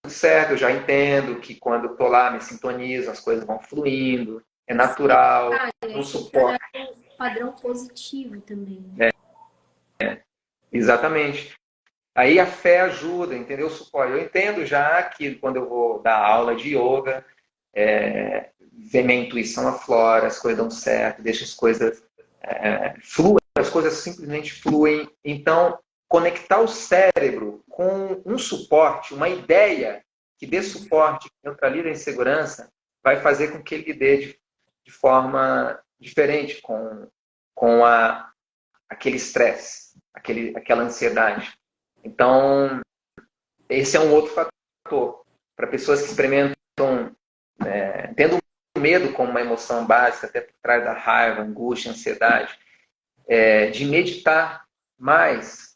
certo, eu já entendo que quando eu estou lá, me sintonizo, as coisas vão fluindo, é natural, um suporte. É um padrão positivo também. Exatamente. Aí a fé ajuda, entendeu? O suporte. Eu entendo já que quando eu vou dar aula de yoga, ver minha intuição aflora, as coisas dão certo, deixa as coisas fluem, as coisas simplesmente fluem. Então, conectar o cérebro com um suporte, uma ideia que dê suporte, que neutralize a insegurança, vai fazer com que ele dê de forma diferente com aquele estresse, aquela ansiedade. Então, esse é um outro fator. Para pessoas que experimentam, tendo medo como uma emoção básica, até por trás da raiva, angústia, ansiedade, de meditar mais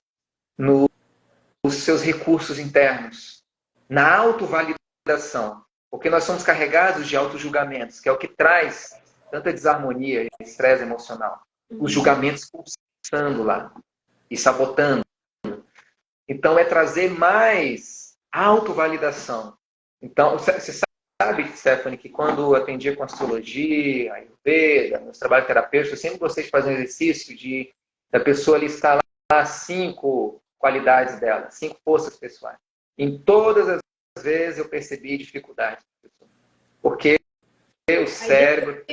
nos seus recursos internos, na autovalidação. Porque nós somos carregados de autojulgamentos, que é o que traz tanta desarmonia e estresse emocional. Os julgamentos pulsando lá e sabotando. Então, é trazer mais autovalidação. Então, você sabe, Stephanie, que quando eu atendia com astrologia, Ayurveda, meus trabalhos terapêuticos, eu sempre gostei de fazer um exercício da pessoa listar lá 5 qualidades dela, 5 forças pessoais. Em todas as vezes eu percebi dificuldade. Porque o cérebro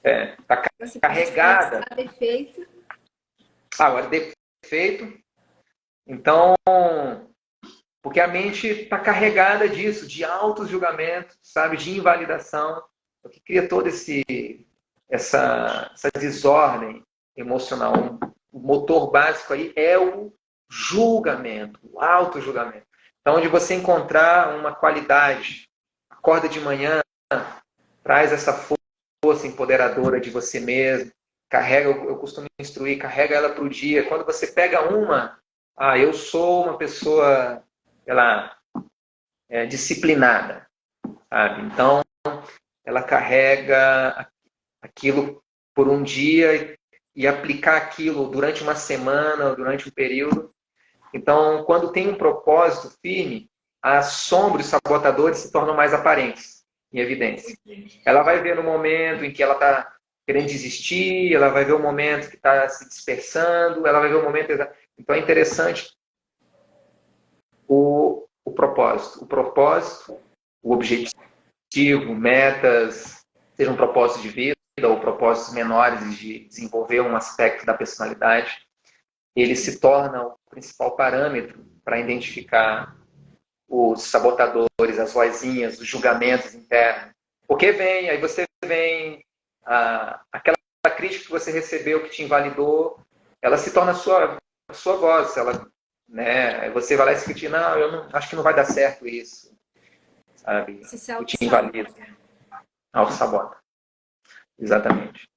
está carregada. Defeito. Agora, defeito. Então, porque a mente está carregada disso, de altos julgamentos, sabe, de invalidação, o que cria toda essa desordem emocional. O motor básico aí é o julgamento, o auto-julgamento. Então, onde você encontrar uma qualidade, acorda de manhã, traz essa força empoderadora de você mesmo, carrega, eu costumo instruir, carrega ela para o dia. Quando você pega eu sou uma pessoa, disciplinada, sabe? Então, ela carrega aquilo por um dia e aplicar aquilo durante uma semana, durante um período. Então, quando tem um propósito firme, a sombra e os sabotadores se tornam mais aparentes, em evidência. Ela vai ver no momento em que ela está querendo desistir, ela vai ver o momento que está se dispersando, ela vai ver o momento... Então é interessante o propósito. O propósito, o objetivo, metas, seja um propósito de vida ou propósitos menores de desenvolver um aspecto da personalidade, ele se torna o principal parâmetro para identificar os sabotadores, as vozinhas, os julgamentos internos. Porque aí você vem, aquela crítica que você recebeu, que te invalidou, ela se torna a sua voz. Você vai lá e se critica, eu acho que não vai dar certo isso. Sabe? Eu te invalido. Auto-sabota. Exatamente.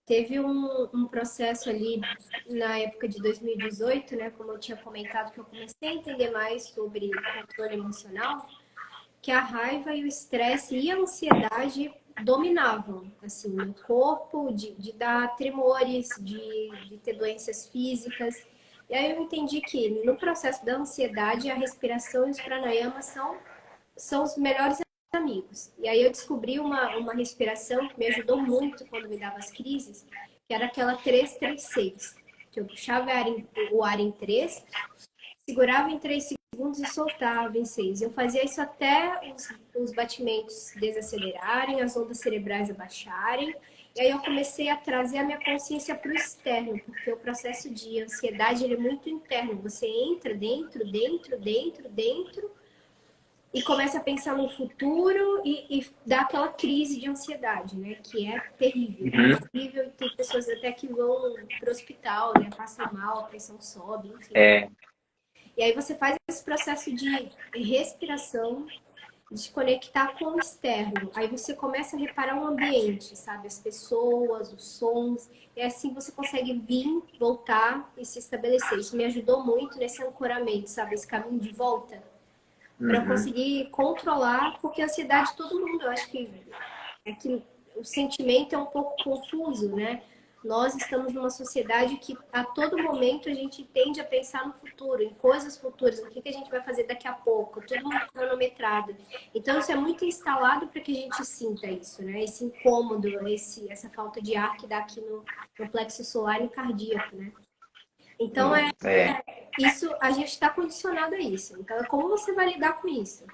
Teve um processo ali na época de 2018, né? Como eu tinha comentado, que eu comecei a entender mais sobre controle emocional, que a raiva e o estresse e a ansiedade dominavam, assim, no corpo, de dar tremores, de ter doenças físicas. E aí eu entendi que no processo da ansiedade, a respiração e os pranayamas são os melhores amigos. E aí eu descobri uma respiração que me ajudou muito quando me dava as crises, que era aquela 3-3-6, que eu puxava o ar em 3, segurava em 3 segundos e soltava em 6. Eu fazia isso até os batimentos desacelerarem, as ondas cerebrais abaixarem. E aí eu comecei a trazer a minha consciência para o externo, porque o processo de ansiedade ele é muito interno. Você entra dentro e começa a pensar no futuro e dá aquela crise de ansiedade, né? Que é terrível. É terrível e tem pessoas até que vão para o hospital, né? Passam mal, a pressão sobe, enfim. E aí você faz esse processo de respiração, de se conectar com o externo. Aí você começa a reparar o ambiente, sabe? As pessoas, os sons. E assim você consegue vir, voltar e se estabelecer. Isso me ajudou muito nesse ancoramento, sabe? Esse caminho de volta. Para conseguir controlar, porque a ansiedade todo mundo, eu acho que o sentimento é um pouco confuso, né? Nós estamos numa sociedade que a todo momento a gente tende a pensar no futuro, em coisas futuras, o que a gente vai fazer daqui a pouco, tudo muito cronometrado. Então isso é muito instalado para que a gente sinta isso, né? Esse incômodo, essa falta de ar que dá aqui no plexo solar e cardíaco, né? Então isso, a gente está condicionado a isso. Então é como você vai lidar com isso.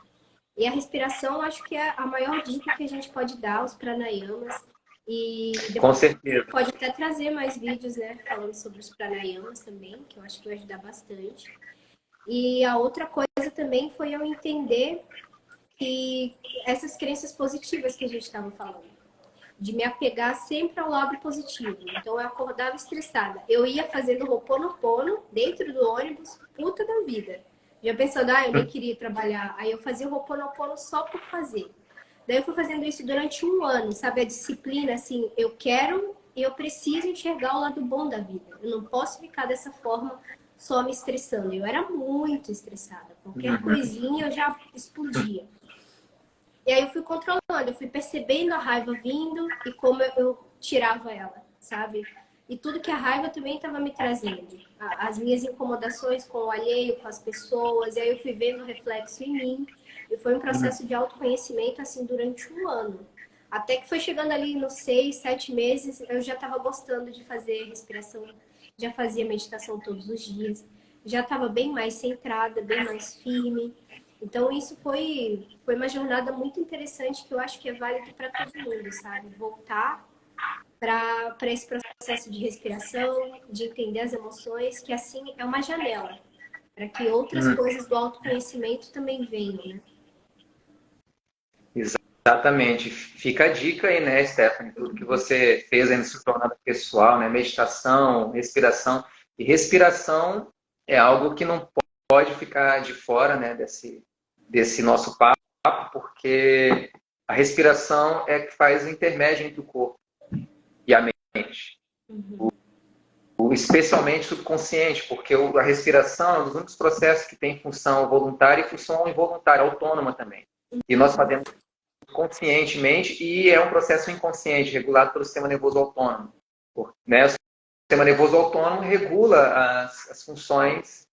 E a respiração, acho que é a maior dica que a gente pode dar aos pranayamas. E Com depois certeza. pode até trazer mais vídeos, né, falando sobre os pranayamas também, que eu acho que vai ajudar bastante. E a outra coisa também foi eu entender que essas crenças positivas que a gente estava falando, de me apegar sempre ao lado positivo. Então eu acordava estressada. Eu ia fazendo Ho'oponopono dentro do ônibus, puta da vida. Já pensando, eu nem queria trabalhar. Aí eu fazia o Ho'oponopono só por fazer. Daí eu fui fazendo isso durante 1 ano, sabe? A disciplina, assim, eu quero e eu preciso enxergar o lado bom da vida. Eu não posso ficar dessa forma só me estressando. Eu era muito estressada. Qualquer coisinha eu já explodia. E aí eu fui controlando, eu fui percebendo a raiva vindo e como eu tirava ela, sabe? E tudo que a raiva também estava me trazendo. As minhas incomodações com o alheio, com as pessoas. E aí eu fui vendo o reflexo em mim. E foi um processo de autoconhecimento, assim, durante 1 ano. Até que foi chegando ali nos 6, 7 meses, eu já estava gostando de fazer respiração. Já fazia meditação todos os dias. Já estava bem mais centrada, bem mais firme. Então, isso foi uma jornada muito interessante que eu acho que é válido para todo mundo, sabe? Voltar para esse processo de respiração, de entender as emoções, que assim é uma janela para que outras coisas do autoconhecimento também venham, né? Exatamente. Fica a dica aí, né, Stephanie? Tudo que você fez aí na sua jornada pessoal, né? Meditação, respiração. E respiração é algo que não pode ficar de fora, né, desse nosso papo, porque a respiração é que faz o intermédio entre o corpo e a mente. Especialmente subconsciente, porque a respiração é um dos únicos processos que tem função voluntária e função involuntária, autônoma também. E nós fazemos conscientemente e é um processo inconsciente, regulado pelo sistema nervoso autônomo. Né? O sistema nervoso autônomo regula as funções,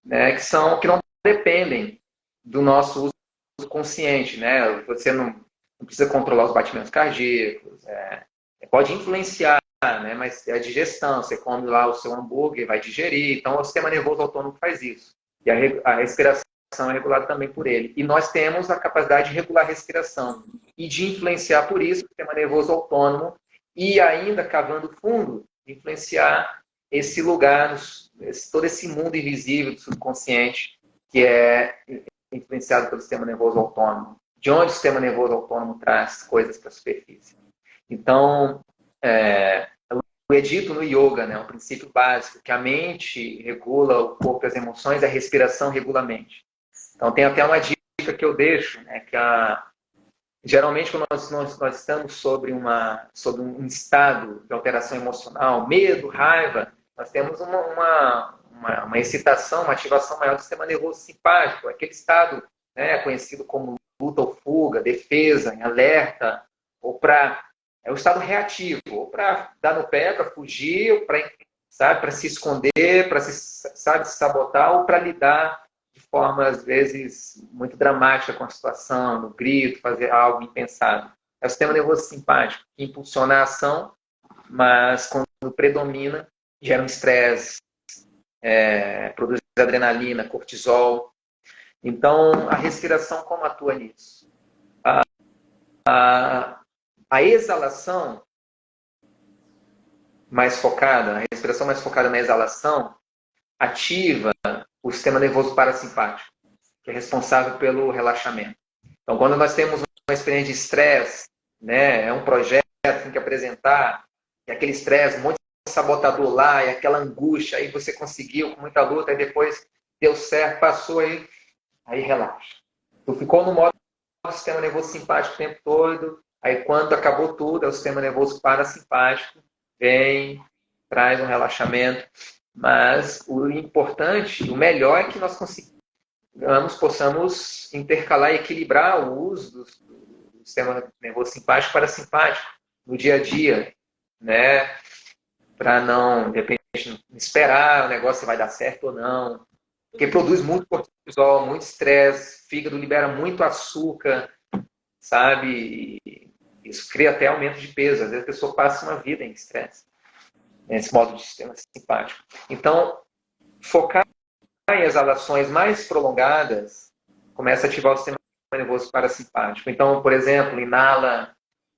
né, que não dependem do nosso uso consciente. Né? Você não precisa controlar os batimentos cardíacos, pode influenciar, né? Mas é a digestão, você come lá o seu hambúrguer, vai digerir, então o sistema nervoso autônomo faz isso. E a respiração é regulada também por ele. E nós temos a capacidade de regular a respiração e de influenciar por isso o sistema nervoso autônomo e ainda, cavando fundo, influenciar esse lugar, todo esse mundo invisível do subconsciente que é influenciado pelo sistema nervoso autônomo. De onde o sistema nervoso autônomo traz coisas para a superfície. Então, o dito no yoga, né, um princípio básico, que a mente regula o corpo e as emoções, a respiração regula a mente. Então, tem até uma dica que eu deixo, né, que geralmente, quando nós estamos sobre um estado de alteração emocional, medo, raiva, nós temos uma excitação, uma ativação maior do sistema nervoso simpático, aquele estado, né, conhecido como luta ou fuga, defesa, em alerta, é o estado reativo, ou para dar no pé, para fugir, ou para se esconder, para se sabotar, ou para lidar de forma, às vezes, muito dramática com a situação, no grito, fazer algo impensado. É o sistema nervoso simpático, que impulsiona a ação, mas quando predomina, gera um estresse, produz adrenalina, cortisol. Então, a respiração como atua nisso? A exalação mais focada, a respiração mais focada na exalação, ativa o sistema nervoso parasimpático, que é responsável pelo relaxamento. Então, quando nós temos uma experiência de estresse, né, é um projeto que tem que apresentar, e aquele estresse, um monte de sabotador lá, e aquela angústia, aí você conseguiu com muita luta, aí depois deu certo, passou, aí relaxa. Tu ficou no modo do sistema nervoso simpático o tempo todo, aí quando acabou tudo, é o sistema nervoso parasimpático, vem, traz um relaxamento. Mas o importante, o melhor é que nós possamos intercalar e equilibrar o uso do sistema nervoso simpático para simpático no dia a dia, né? Para não, de repente, esperar o negócio se vai dar certo ou não. Porque produz muito cortisol, muito estresse, fígado libera muito açúcar, sabe? E isso cria até aumento de peso. Às vezes a pessoa passa uma vida em estresse, nesse modo de sistema simpático. Então, focar em exalações mais prolongadas começa a ativar o sistema nervoso parasimpático. Então, por exemplo, inala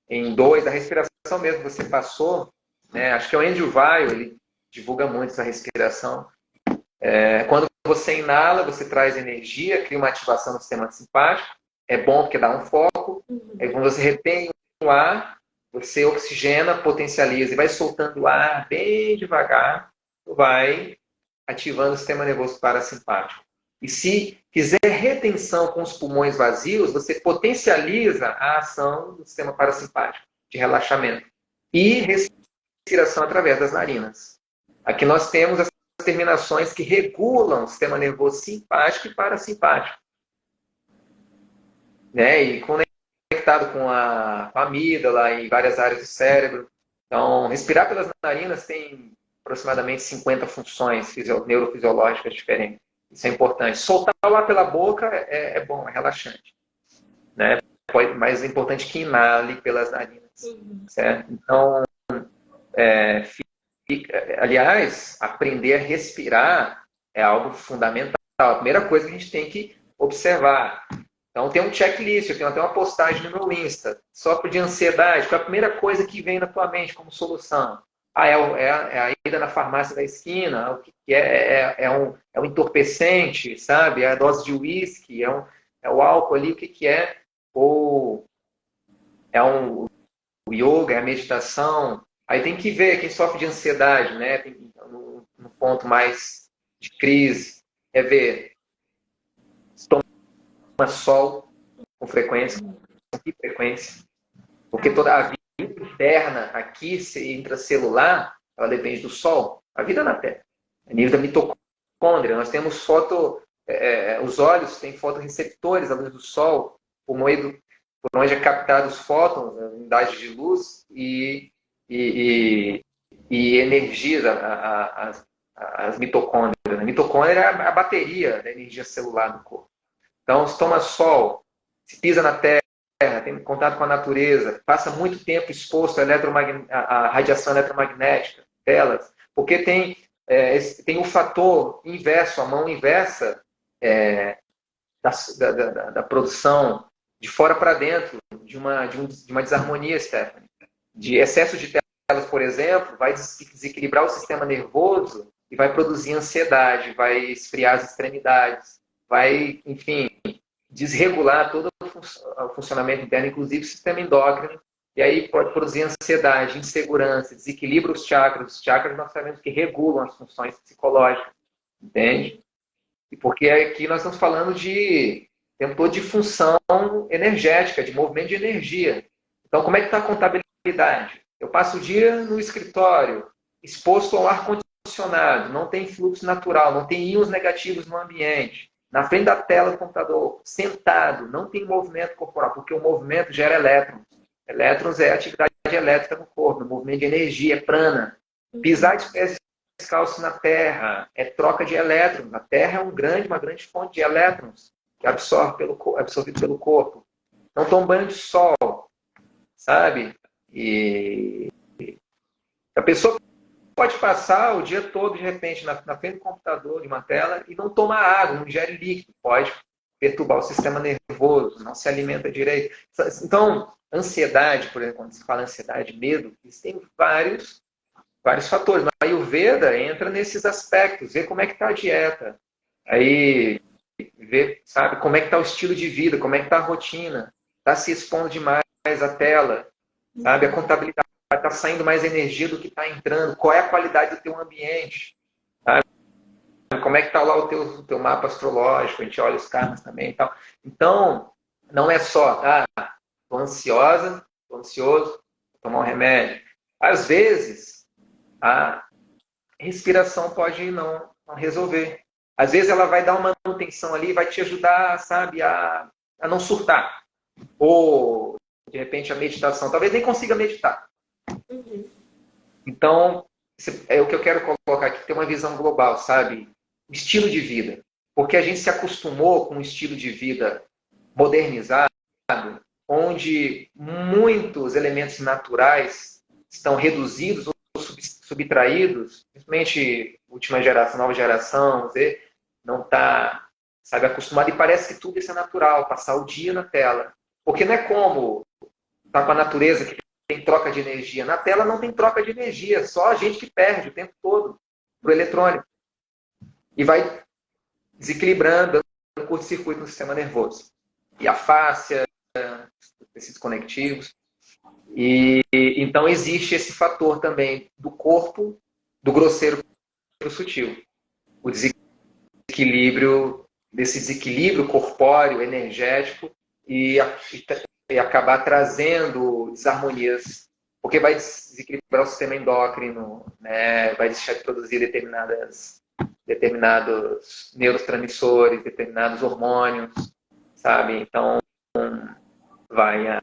em 2, a respiração mesmo que você passou, né? Acho que é o Andrew Weil, ele divulga muito essa respiração. Quando você inala, você traz energia, cria uma ativação no sistema simpático. É bom porque dá um foco. Aí quando você retém o ar, você oxigena, potencializa e vai soltando o ar bem devagar, vai ativando o sistema nervoso parasimpático. E se fizer retenção com os pulmões vazios, você potencializa a ação do sistema parasimpático, de relaxamento. E respiração através das narinas. Aqui nós temos as terminações que regulam o sistema nervoso simpático e parasimpático. Né? E conectado com a amígdala e várias áreas do cérebro. Então, respirar pelas narinas tem aproximadamente 50 funções neurofisiológicas diferentes. Isso é importante. Soltar o ar pela boca é bom, é relaxante. Né? Mais importante que inale pelas narinas. Certo? Então, aliás, aprender a respirar é algo fundamental. A primeira coisa que a gente tem que observar. Então, tem um checklist, eu tenho até uma postagem no meu Insta, só de ansiedade, qual é a primeira coisa que vem na tua mente como solução? É a ida na farmácia da esquina, o que é um entorpecente, sabe? É a dose de uísque, é o álcool ali, o que é? Ou o yoga, é a meditação. Aí tem que ver quem sofre de ansiedade, né? No ponto mais de crise, é ver toma sol com frequência, porque toda a vida interna aqui, intracelular, ela depende do sol. A vida na Terra. A nível da mitocôndria, nós temos os olhos têm fotorreceptores à luz do sol, por onde é captado os fótons, as unidades de luz, e energiza as mitocôndrias. A mitocôndria é a bateria da energia celular do corpo. Então, se toma sol, se pisa na terra, tem contato com a natureza, passa muito tempo exposto à radiação eletromagnética delas, porque tem o fator inverso, a mão inversa da produção de fora para dentro, de uma desarmonia, Stephanie. De excesso de telas, por exemplo, vai desequilibrar o sistema nervoso e vai produzir ansiedade, vai esfriar as extremidades, vai, enfim, desregular todo o funcionamento interno, inclusive o sistema endócrino, e aí pode produzir ansiedade, insegurança, desequilibra os chakras. Os chakras nós sabemos que regulam as funções psicológicas, entende? E porque aqui nós estamos falando o tempo todo de função energética, de movimento de energia. Então, como é que está a contabilidade? Eu passo o dia no escritório, exposto ao ar-condicionado, não tem fluxo natural, não tem íons negativos no ambiente. Na frente da tela do computador, sentado, não tem movimento corporal, porque o movimento gera elétrons. Elétrons é atividade elétrica no corpo, movimento de energia, é prana. Pisar de pés cálcio na Terra, é troca de elétrons. A Terra é uma grande fonte de elétrons que é absorvido pelo corpo. Não toma banho de sol, sabe? E a pessoa pode passar o dia todo, de repente, na frente do computador, de uma tela, e não toma água, não ingere líquido. Pode perturbar o sistema nervoso, não se alimenta direito. Então, ansiedade, por exemplo, quando se fala ansiedade, medo, existem vários fatores. Mas a Ayurveda entra nesses aspectos, vê como é que está a dieta, aí vê, sabe, como é que está o estilo de vida, como é que está a rotina, está se expondo demais à tela, sabe, a contabilidade, está saindo mais energia do que está entrando, qual é a qualidade do teu ambiente, sabe? Como é que está lá o teu mapa astrológico, a gente olha os karmas também e tal. Então, não é só, estou ansiosa, estou ansioso, vou tomar um remédio. Às vezes, a respiração pode não resolver. Às vezes ela vai dar uma manutenção ali, vai te ajudar, sabe, a não surtar. Ou, de repente, a meditação. Talvez nem consiga meditar. Uhum. Então, é o que eu quero colocar aqui, ter uma visão global, sabe? O estilo de vida. Porque a gente se acostumou com um estilo de vida modernizado, onde muitos elementos naturais estão reduzidos ou subtraídos, principalmente última geração, nova geração, não está, sabe, acostumado e parece que tudo isso é natural, passar o dia na tela. Porque não é como tá com a natureza que tem troca de energia. Na tela não tem troca de energia, só a gente que perde o tempo todo pro eletrônico. E vai desequilibrando, dando curto-circuito no sistema nervoso. E a fáscia, tecidos conectivos. E então existe esse fator também do corpo, do grosseiro para o sutil. O desequilíbrio, desse desequilíbrio corpóreo, energético, e acabar trazendo desarmonias. Porque vai desequilibrar o sistema endócrino, né? Vai deixar de produzir determinados neurotransmissores, determinados hormônios, sabe? Então, vai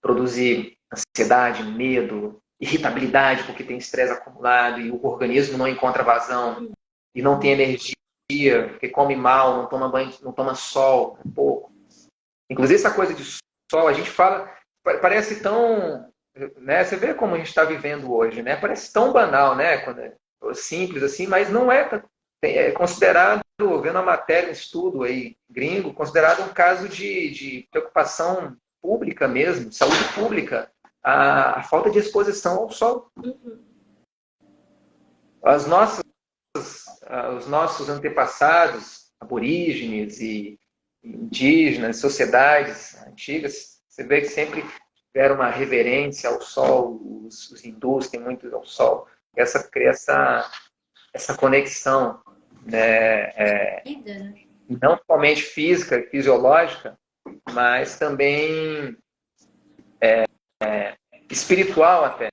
produzir ansiedade, medo, irritabilidade, porque tem estresse acumulado e o organismo não encontra vazão e não tem energia, porque come mal, não toma banho, não toma sol, um pouco. Inclusive, essa coisa de sol, a gente fala, parece tão, né? Você vê como a gente está vivendo hoje, né? Parece tão banal, né? Quando é simples assim, mas não é. É considerado, vendo a matéria, um estudo aí gringo, considerado um caso de preocupação pública mesmo, saúde pública, a falta de exposição ao sol. Os nossos antepassados, aborígenes e indígenas, sociedades antigas, você vê que sempre tiveram uma reverência ao sol, os hindus têm muito ao sol, essa conexão, né, não somente física e fisiológica, mas também espiritual até,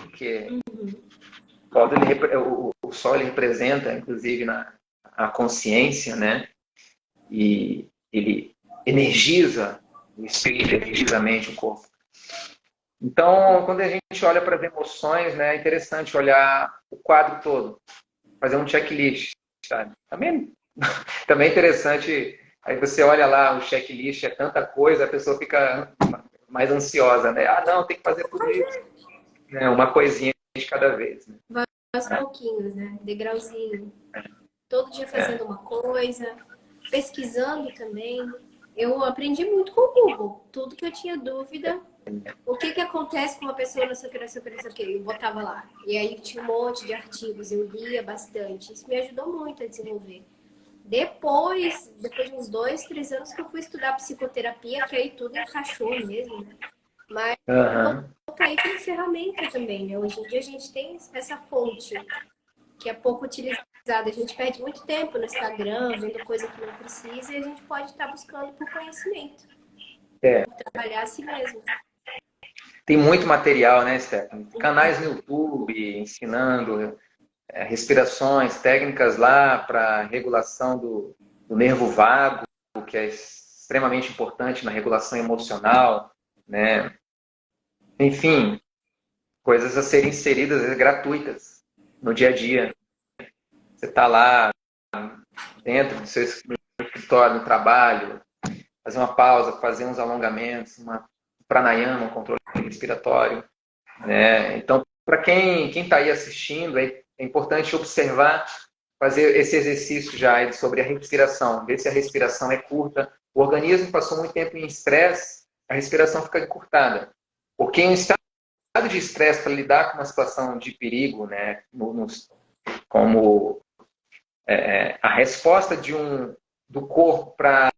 porque o sol ele representa, inclusive, a consciência, né? E ele energiza o espírito, energiza a mente, o corpo. Então, quando a gente olha para as emoções, né, é interessante olhar o quadro todo, fazer um checklist, sabe? Também é interessante, aí você olha lá, o checklist é tanta coisa, a pessoa fica mais ansiosa, né? Não, tem que fazer tudo isso. Né? Uma coisinha de cada vez. Né? Vai aos pouquinhos, né? Degrauzinho. Todo dia fazendo uma coisa, pesquisando também. Eu aprendi muito com o Google. Tudo que eu tinha dúvida, o que acontece com uma pessoa, não sei o que, eu botava lá. E aí tinha um monte de artigos, eu lia bastante. Isso me ajudou muito a desenvolver. Depois de uns 2, 3 anos que eu fui estudar psicoterapia, que aí tudo encaixou mesmo, né? Mas eu caí como ferramenta também, né? Hoje em dia a gente tem essa fonte que é pouco utilizada. A gente perde muito tempo no Instagram, vendo coisa que não precisa, e a gente pode estar buscando por conhecimento. Por trabalhar assim mesmo. Tem muito material, né, Stephanie? Canais no YouTube ensinando respirações, técnicas lá para regulação do nervo vago, que é extremamente importante na regulação emocional, né? Enfim, coisas a serem inseridas gratuitas. no dia a dia. Você está lá dentro do seu escritório, no trabalho, fazer uma pausa, fazer uns alongamentos, uma pranayama, um controle respiratório, né? Então, para quem está aí assistindo, é importante observar, fazer esse exercício já sobre a respiração, ver se a respiração é curta. O organismo passou muito tempo em estresse, a respiração fica encurtada. Porque em estado de estresse, para lidar com uma situação de perigo, né, como a resposta do corpo para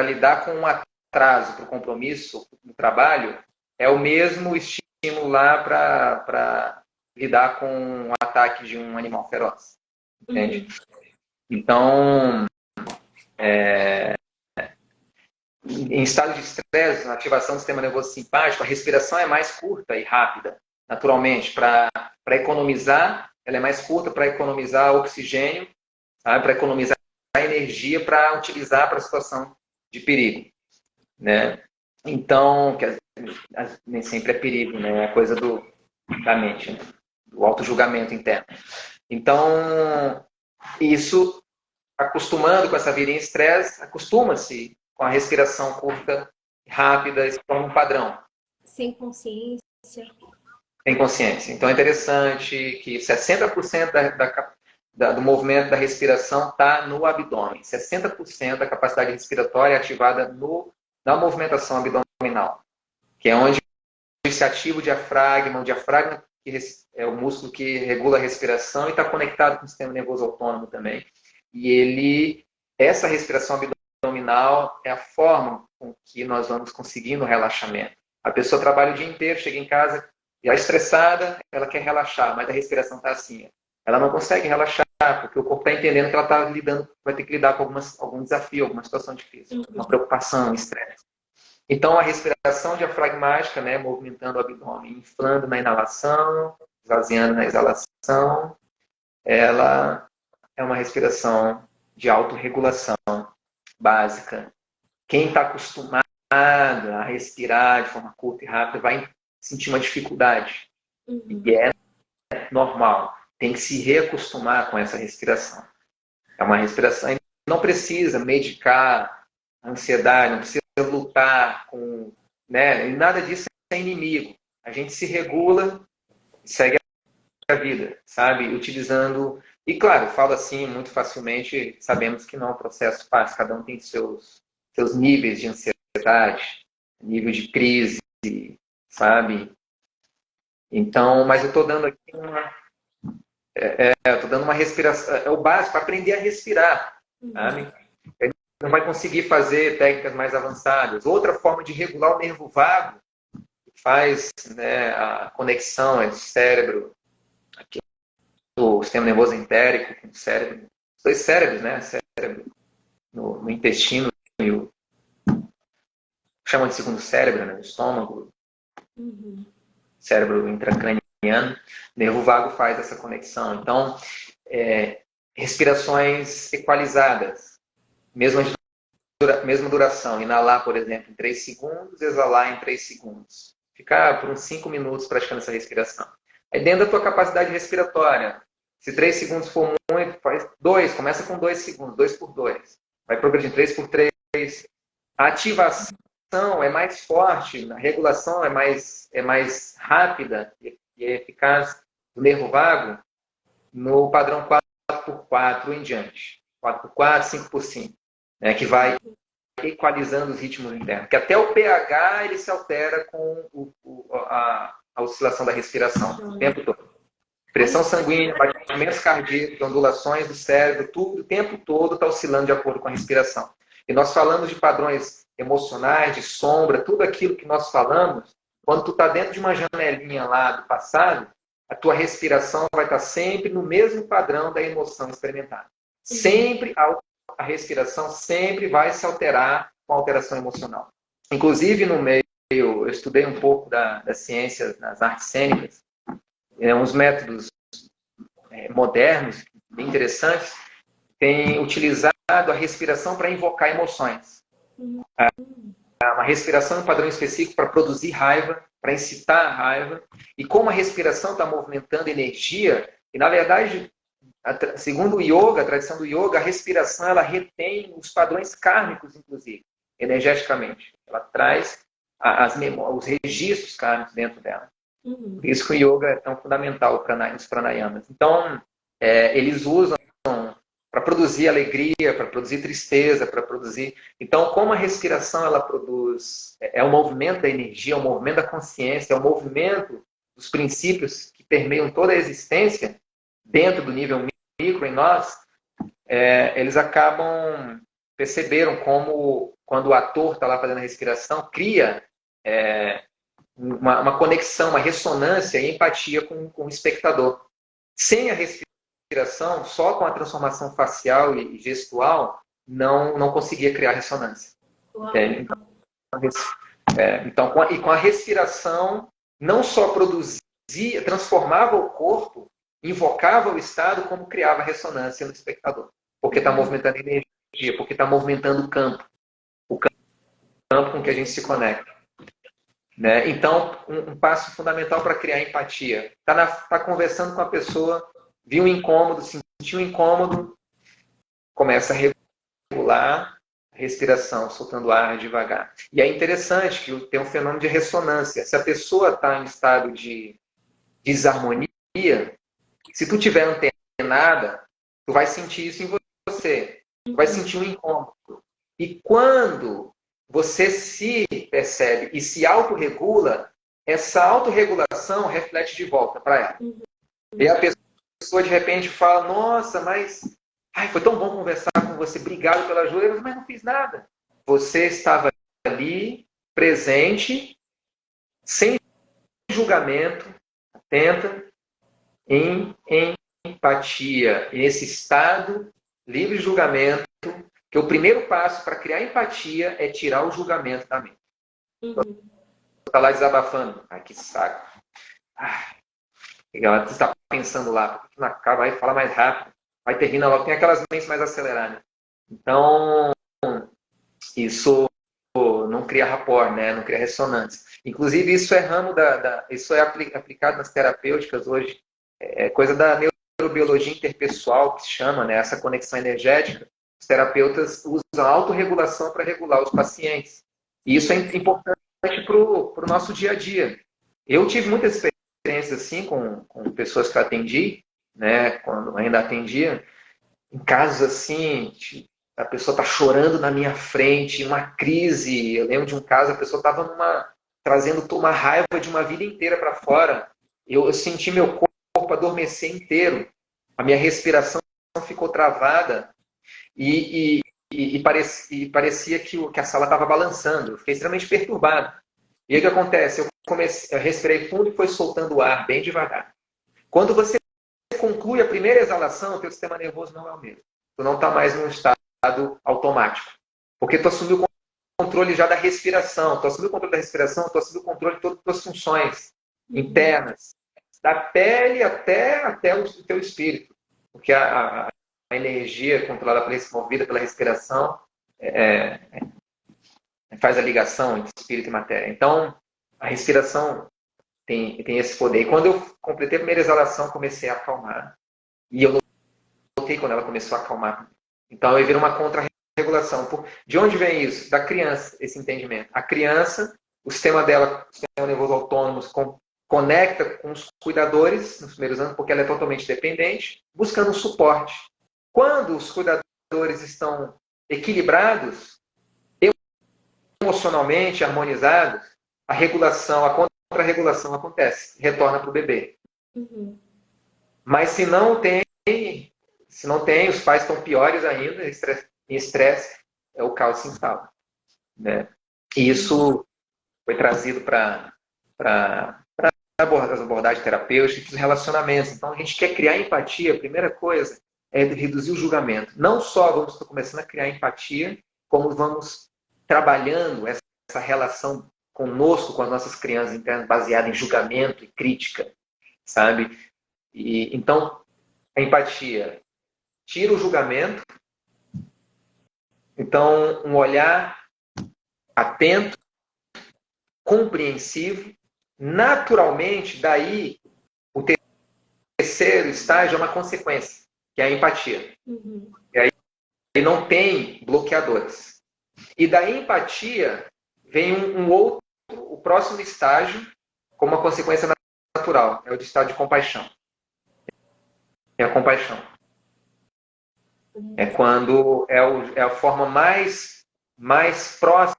lidar com um atraso para o compromisso no trabalho, é o mesmo estímulo lá para lidar com um ataque de um animal feroz. Entende? Então, em estado de estresse, na ativação do sistema nervoso simpático, a respiração é mais curta e rápida, naturalmente. Para economizar, ela é mais curta para economizar oxigênio, para economizar energia para utilizar para a situação de perigo, né? Então, nem sempre é perigo, né? É coisa da mente, né? Do auto-julgamento interno. Então, isso, acostumando com essa vida em estresse, acostuma-se com a respiração curta, rápida, isso torna um padrão. Sem consciência. Sem consciência. Então, é interessante que 60% do movimento da respiração está no abdômen. 60% da capacidade respiratória é ativada na movimentação abdominal, que é onde se ativa o diafragma. O diafragma é o músculo que regula a respiração e está conectado com o sistema nervoso autônomo também. E essa respiração abdominal é a forma com que nós vamos conseguindo o relaxamento. A pessoa trabalha o dia inteiro, chega em casa, já estressada, ela quer relaxar, mas a respiração está assim. Ela não consegue relaxar, porque o corpo está entendendo que ela vai ter que lidar com algum desafio, alguma situação difícil, uma preocupação, um estresse. Então, a respiração diafragmática, né, movimentando o abdômen, inflando na inalação, esvaziando na exalação, ela é uma respiração de autorregulação básica. Quem está acostumado a respirar de forma curta e rápida vai sentir uma dificuldade. E é normal. Tem que se reacostumar com essa respiração. É uma respiração. Não precisa medicar a ansiedade, não precisa lutar com, né? E nada disso é inimigo. A gente se regula e segue a vida, sabe? Utilizando. E claro, falo assim muito facilmente, sabemos que não é um processo fácil, cada um tem seus níveis de ansiedade, nível de crise, sabe? Então, mas eu estou dando aqui uma respiração, é o básico, para aprender a respirar, sabe? Não vai conseguir fazer técnicas mais avançadas. Outra forma de regular o nervo vago, que faz, né, a conexão entre o cérebro, aqui, o sistema nervoso entérico com o cérebro, os dois cérebros, né? Cérebro no intestino e o chamam de segundo cérebro, né? O estômago, cérebro intracraniano, nervo vago faz essa conexão. Então, respirações equalizadas, mesma duração. Inalar, por exemplo, em 3 segundos, exalar em 3 segundos. Ficar por uns 5 minutos praticando essa respiração. Aí dentro da tua capacidade respiratória, se 3 segundos for muito, faz 2, começa com 2 segundos, 2 por 2. Vai progredindo 3 por 3. A ativação é mais forte, a regulação é mais rápida e eficaz do nervo vago no padrão 4x4 em diante. 4x4, 5x5. Né, que vai equalizando os ritmos internos. Porque até o pH ele se altera com a oscilação da respiração o tempo todo. Pressão sanguínea, batimentos cardíacos, ondulações do cérebro, tudo o tempo todo está oscilando de acordo com a respiração. E nós falamos de padrões emocionais, de sombra, tudo aquilo que nós falamos, quando tu está dentro de uma janelinha lá do passado, a tua respiração vai estar sempre no mesmo padrão da emoção experimentada. Sempre a respiração sempre vai se alterar com a alteração emocional. Inclusive, no meio, eu estudei um pouco das ciências, das artes cênicas, uns métodos modernos, bem interessantes, têm utilizado a respiração para invocar emoções. Uma respiração em um padrão específico para produzir raiva, para incitar a raiva. E como a respiração está movimentando energia, E, na verdade, segundo o yoga, a tradição do yoga, a respiração ela retém os padrões kármicos, inclusive, energeticamente. Ela traz os registros kármicos dentro dela. Por isso que o yoga é tão fundamental, os pranayamas. Então, eles usam para produzir alegria, para produzir tristeza, para produzir... Então, como a respiração ela produz... É o movimento da energia, é o movimento da consciência, é o movimento dos princípios que permeiam toda a existência, dentro do nível micro em nós, eles perceberam como, quando o ator está lá fazendo a respiração, cria uma conexão, uma ressonância e empatia com o espectador. Sem a respiração, só com a transformação facial e gestual, não conseguia criar ressonância. Então, com a respiração, não só produzia, transformava o corpo, invocava o estado, como criava ressonância no espectador. Porque está movimentando energia, porque está movimentando o campo com que a gente se conecta. Né? Então, um passo fundamental para criar empatia. Está conversando com a pessoa, viu um incômodo, sentiu um incômodo, começa a regular a respiração, soltando ar devagar. E é interessante que tem um fenômeno de ressonância. Se a pessoa está em estado de desarmonia, se tu tiver antenada, tu vai sentir isso em você. Tu vai sentir um incômodo. E quando você se percebe e se autorregula, essa autorregulação reflete de volta para ela. E a pessoa de repente fala, nossa, mas foi tão bom conversar com você, obrigado pela ajuda, mas não fiz nada. Você estava ali, presente, sem julgamento, atenta, em empatia. E nesse estado, livre de julgamento, que o primeiro passo para criar empatia é tirar o julgamento da mente. Está lá desabafando. Ai, que saco. Ela está pensando lá, porque não acaba, vai falar mais rápido, vai terminar logo. Tem aquelas mentes mais aceleradas. Então, isso não cria rapport, né? Não cria ressonância. Inclusive, isso é ramo isso é aplicado nas terapêuticas hoje. É coisa da neurobiologia interpessoal, que se chama, né? Essa conexão energética. Os terapeutas usam a autorregulação para regular os pacientes. E isso é importante para o nosso dia a dia. Eu tive muitas experiências assim com pessoas que eu atendi, né, quando ainda atendia, em casos assim, a pessoa está chorando na minha frente, uma crise. Eu lembro de um caso, a pessoa estava trazendo uma raiva de uma vida inteira para fora. Eu senti meu corpo adormecer inteiro. A minha respiração ficou travada. E parecia que a sala estava balançando. Eu fiquei extremamente perturbado. E aí o que acontece? Eu respirei fundo e foi soltando o ar bem devagar. Quando você conclui a primeira exalação, o teu sistema nervoso não é o mesmo. Tu não está mais num estado automático. Porque tu assumiu o controle já da respiração. Tu assumiu o controle da respiração, tu assumiu o controle de todas as tuas funções internas. Da pele até o teu espírito. Porque a energia controlada, movida pela respiração, faz a ligação entre espírito e matéria. Então, a respiração tem esse poder. E quando eu completei a primeira exalação, comecei a acalmar. E eu notei quando ela começou a acalmar. Então, eu vi uma contra-regulação. De onde vem isso? Da criança, esse entendimento. A criança, o sistema dela, o sistema nervoso autônomo, conecta com os cuidadores nos primeiros anos, porque ela é totalmente dependente, buscando um suporte. Quando os cuidadores estão equilibrados, emocionalmente harmonizados, a regulação, a contra-regulação acontece, retorna para o bebê. Mas se não tem, os pais estão piores ainda, em estresse, o caos se instala. Né? E isso foi trazido para as abordagens terapêuticas, os relacionamentos. Então, a gente quer criar empatia, a primeira coisa é reduzir o julgamento. Não só vamos estar começando a criar empatia, como vamos trabalhando essa relação conosco, com as nossas crianças internas, baseada em julgamento e crítica, sabe? Então, a empatia tira o julgamento. Então, um olhar atento, compreensivo, naturalmente, daí o terceiro estágio é uma consequência, que é a empatia. Uhum. E aí não tem bloqueadores. E da empatia vem o próximo estágio, como uma consequência natural, é o de estado de compaixão. É a compaixão. É quando é a forma mais próxima,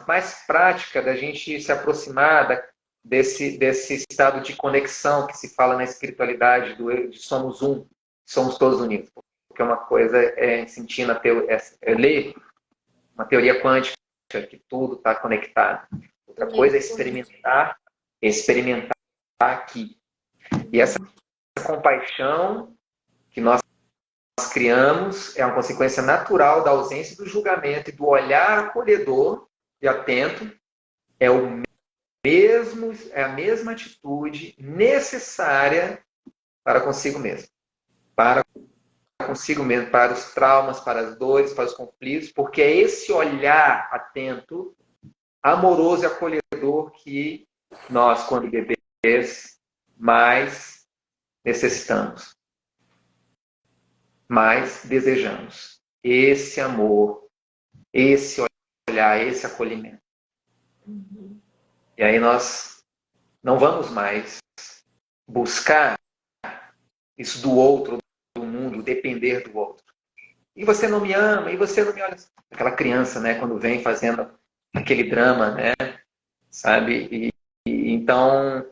mais prática da gente se aproximar desse estado de conexão que se fala na espiritualidade, de somos um, somos todos unidos. Porque uma coisa é sentir ler uma teoria quântica, que tudo está conectado. Outra coisa é experimentar aqui. E essa compaixão que nós criamos é uma consequência natural da ausência do julgamento e do olhar acolhedor e atento. É a mesma atitude necessária para consigo mesmo. Para consigo mesmo, para os traumas, para as dores, para os conflitos, porque é esse olhar atento, amoroso e acolhedor que nós, quando bebês, mais necessitamos, mais desejamos. Esse amor, esse olhar, esse acolhimento. Uhum. E aí nós não vamos mais buscar isso do outro, do mundo, depender do outro. E você não me ama, e você não me olha. Aquela criança, né, quando vem fazendo aquele drama, né, sabe? Então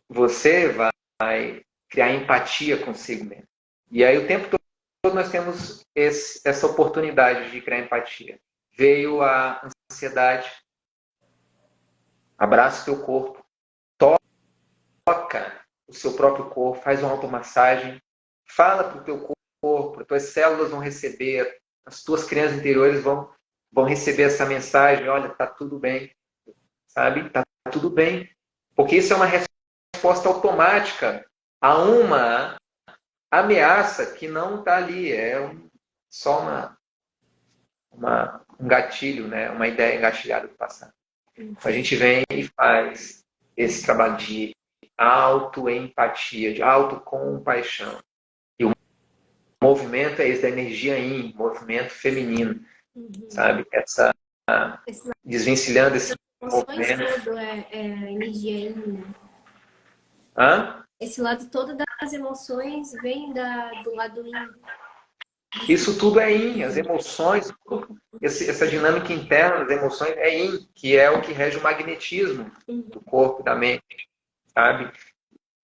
você vai criar empatia consigo mesmo. E aí o tempo todo nós temos essa oportunidade de criar empatia. Veio a ansiedade, abraça o teu corpo, toca o seu próprio corpo, faz uma automassagem, fala para o teu corpo, as tuas células vão receber, as tuas crianças interiores vão receber essa mensagem, olha, tá tudo bem, sabe? Tá tudo bem. Porque isso é uma resposta automática a uma ameaça que não está ali, só um gatilho, né? Uma ideia engatilhada do passado. A gente vem e faz esse trabalho de autoempatia, de autocompaixão. E o movimento é esse da energia yin, movimento feminino, sabe? Desvencilhando esse movimento. Todo é energia yin. Hã? Esse lado todo das emoções vem do lado yin. Isso tudo é yin, as emoções, essa dinâmica interna das emoções é yin, que é o que rege o magnetismo do corpo e da mente, sabe?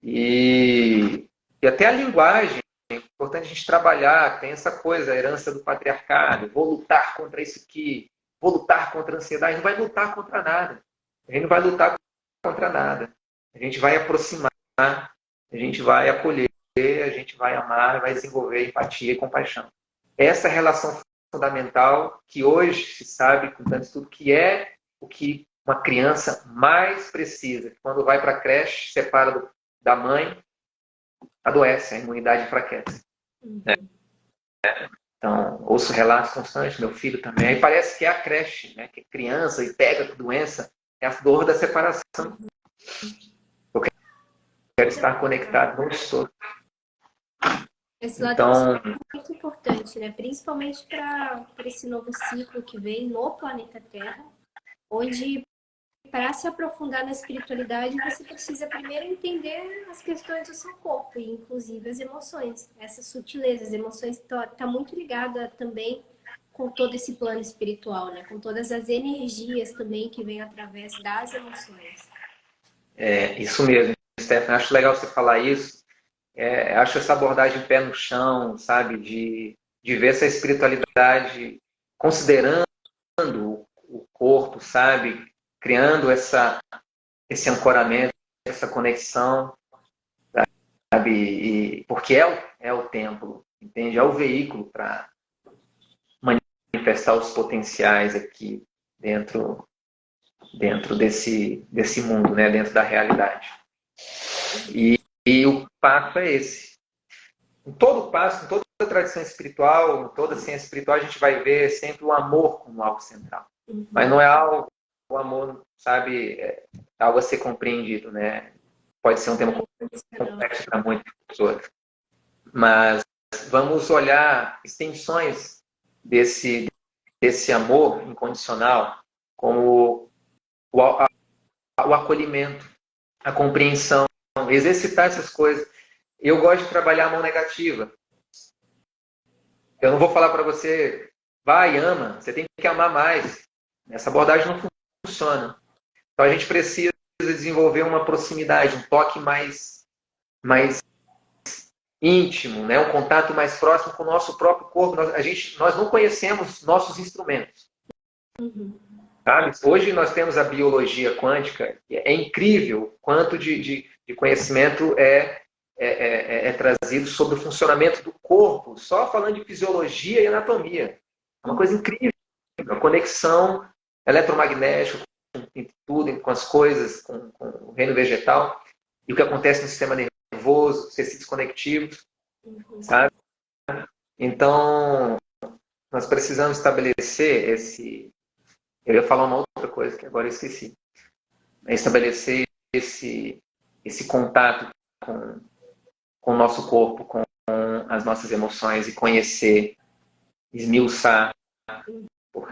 E até a linguagem, é importante a gente trabalhar, tem essa coisa, a herança do patriarcado, vou lutar contra isso aqui, vou lutar contra a ansiedade, não vai lutar contra nada. A gente não vai lutar contra nada. A gente vai aproximar, a gente vai acolher, a gente vai amar, vai desenvolver empatia e compaixão. Essa relação fundamental que hoje se sabe, com tanto estudo, que é o que uma criança mais precisa. Quando vai para a creche, separa da mãe, adoece, a imunidade enfraquece. Né? Então, ouço relatos constantes, meu filho também. Aí parece que é a creche, né? Que é criança e pega doença, é a dor da separação. Eu quero estar conectado, não estou. Esse lado então, é muito importante, né? Principalmente para esse novo ciclo que vem no planeta Terra, onde para se aprofundar na espiritualidade, você precisa primeiro entender as questões do seu corpo, e inclusive as emoções, essas sutilezas. As emoções tá muito ligada também com todo esse plano espiritual, né? Com todas as energias também que vêm através das emoções. Isso mesmo, Stephanie. Acho legal você falar isso. Acho essa abordagem pé no chão, sabe? De ver essa espiritualidade considerando o corpo, sabe? Criando esse ancoramento, essa conexão, sabe? Porque é o templo, entende? É o veículo para manifestar os potenciais aqui dentro desse mundo, né? Dentro da realidade. E o passo é esse. Em todo passo, em toda a tradição espiritual, em toda a ciência espiritual, a gente vai ver sempre o amor como algo central. Mas não é algo, o amor, sabe, algo a ser compreendido, né? Pode ser um tema complexo para muitas pessoas. Mas vamos olhar extensões desse amor incondicional como o acolhimento, a compreensão, exercitar essas coisas. Eu gosto de trabalhar a mão negativa. Eu não vou falar para você, vai, ama, você tem que amar mais. Essa abordagem não funciona. Então a gente precisa desenvolver uma proximidade, um toque mais íntimo, né? Um contato mais próximo com o nosso próprio corpo. Nós não conhecemos nossos instrumentos. Sabe? Hoje nós temos a biologia quântica, é incrível quanto de conhecimento é trazido sobre o funcionamento do corpo, só falando de fisiologia e anatomia. É uma coisa incrível, a conexão eletromagnética com tudo, com as coisas, com o reino vegetal, e o que acontece no sistema nervoso, tecidos conectivos, sabe? Então, nós precisamos estabelecer esse... Eu ia falar uma outra coisa que agora eu esqueci. É estabelecer esse contato com o nosso corpo, com as nossas emoções e conhecer, esmiuçar.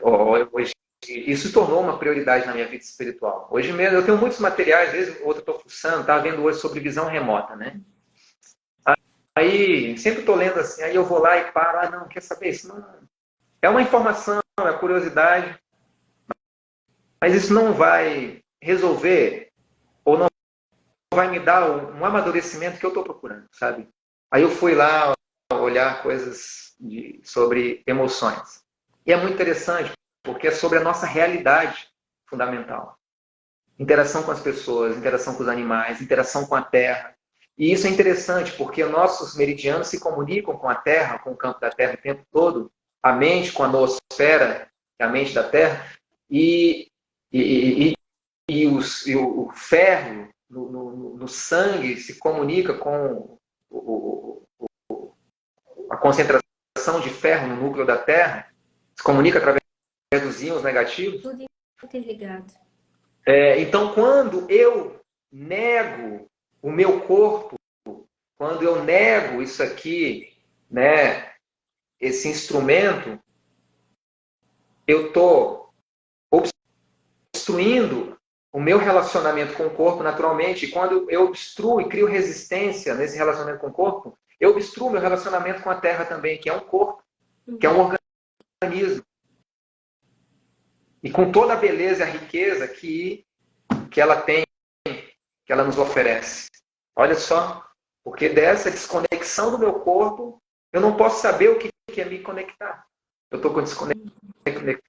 Hoje, isso tornou uma prioridade na minha vida espiritual. Hoje mesmo, eu tenho muitos materiais, às vezes outro eu estou fuçando, estava vendo hoje sobre visão remota, né? Aí, sempre estou lendo assim, aí eu vou lá e paro, não, quer saber? Isso não... É uma informação, é curiosidade, mas isso não vai resolver ou não vai me dar um amadurecimento que eu estou procurando, sabe? Aí eu fui lá olhar coisas sobre emoções. E é muito interessante, porque é sobre a nossa realidade fundamental. Interação com as pessoas, interação com os animais, interação com a Terra. E isso é interessante, porque nossos meridianos se comunicam com a Terra, com o campo da Terra o tempo todo, a mente com a noosfera, que é a mente da Terra, e o ferro no sangue se comunica com a concentração de ferro no núcleo da Terra, se comunica através dos íons negativos. Tudo interligado. Então, quando eu nego o meu corpo, quando eu nego isso aqui, né, esse instrumento, eu estou obstruindo o meu relacionamento com o corpo naturalmente. E quando eu obstruo e crio resistência nesse relacionamento com o corpo, eu obstruo meu relacionamento com a Terra também, que é um corpo, que é um organismo. E com toda a beleza e a riqueza que ela tem, que ela nos oferece. Olha só, porque dessa desconexão do meu corpo, eu não posso saber o que é me conectar. Eu estou com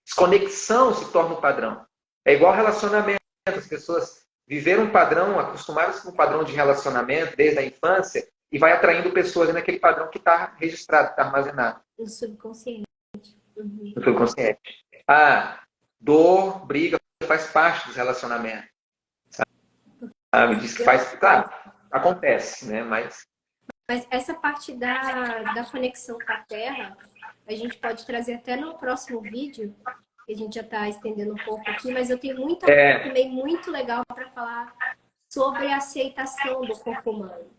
desconexão, se torna um padrão. É igual relacionamento. As pessoas viveram um padrão, acostumaram-se com um padrão de relacionamento desde a infância e vai atraindo pessoas naquele padrão que está registrado, que está armazenado. No subconsciente. No subconsciente. Dor, briga, faz parte dos relacionamentos. Sabe? Diz que faz... Claro, acontece, né? Mas essa parte da conexão com a Terra, a gente pode trazer até no próximo vídeo, que a gente já está estendendo um pouco aqui, mas eu tenho muita coisa também muito legal para falar sobre a aceitação do corpo humano.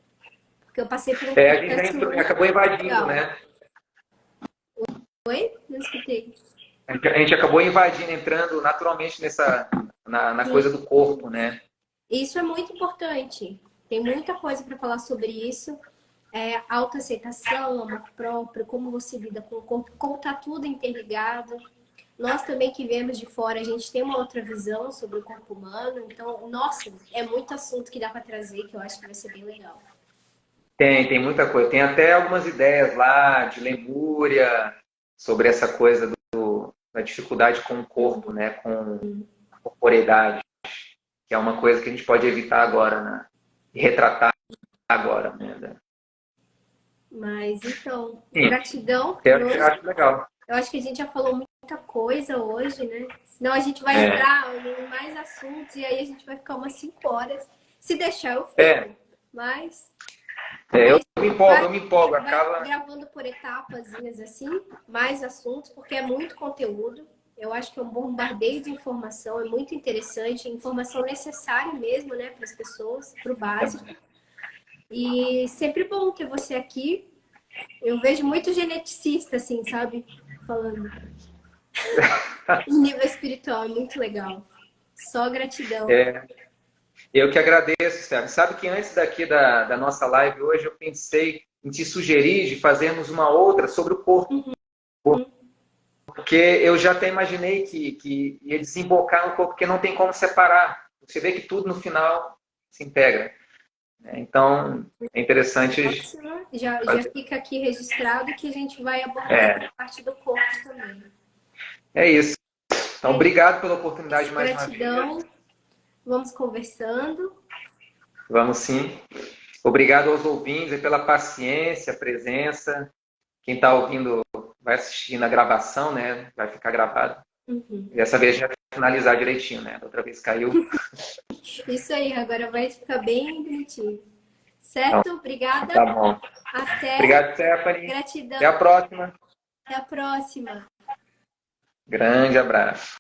Porque eu passei por um processo a gente acabou invadindo, legal. né? Oi? Não escutei. A gente acabou invadindo, entrando naturalmente na coisa do corpo, né? Isso é muito importante. Tem muita coisa para falar sobre isso. Autoaceitação, amor próprio, como você lida com o corpo, como está tudo interligado. Nós também que vemos de fora, a gente tem uma outra visão sobre o corpo humano. Então, nossa, é muito assunto que dá para trazer, que eu acho que vai ser bem legal. Tem muita coisa. Tem até algumas ideias lá de Lemúria sobre essa coisa da dificuldade com o corpo, né? Com a corporeidade, que é uma coisa que a gente pode evitar agora, né? E retratar agora, né? Mas, então, gratidão. Eu acho legal. Eu acho que a gente já falou muita coisa hoje, né? Senão a gente vai entrar em mais assuntos e aí a gente vai ficar umas 5 horas. Se deixar, eu fico. Mas... eu me empolgo. Acaba gravando por etapazinhas assim, mais assuntos, porque é muito conteúdo. Eu acho que é um bombardeio de informação, é muito interessante, informação necessária mesmo, né, para as pessoas, para o básico. E sempre bom ter você aqui. Eu vejo muito geneticista, assim, sabe? Falando em nível espiritual, é muito legal. Só gratidão. É, eu que agradeço, Sérgio. Sabe que antes daqui da nossa live hoje, eu pensei em te sugerir de fazermos uma outra sobre o corpo. Porque eu já até imaginei que ia desembocar no corpo, porque não tem como separar. Você vê que tudo no final se integra. Então, é interessante Próxima, já fazer. fica aqui registrado que a gente vai abordar É, essa parte do corpo também. é isso. Então, É obrigado pela oportunidade isso. mais uma vez. Gratidão. Vamos conversando. Vamos sim. Obrigado aos ouvintes e pela paciência, presença. Quem está ouvindo vai assistir na gravação, né? Vai ficar gravado. Uhum. Dessa vez a gente vai finalizar direitinho, né? Da outra vez caiu. Isso aí, agora vai ficar bem bonitinho. Então, Certo? Obrigada. tá bom. Até. Obrigado, Stephanie. Gratidão. Até a próxima. Até a próxima. Grande abraço.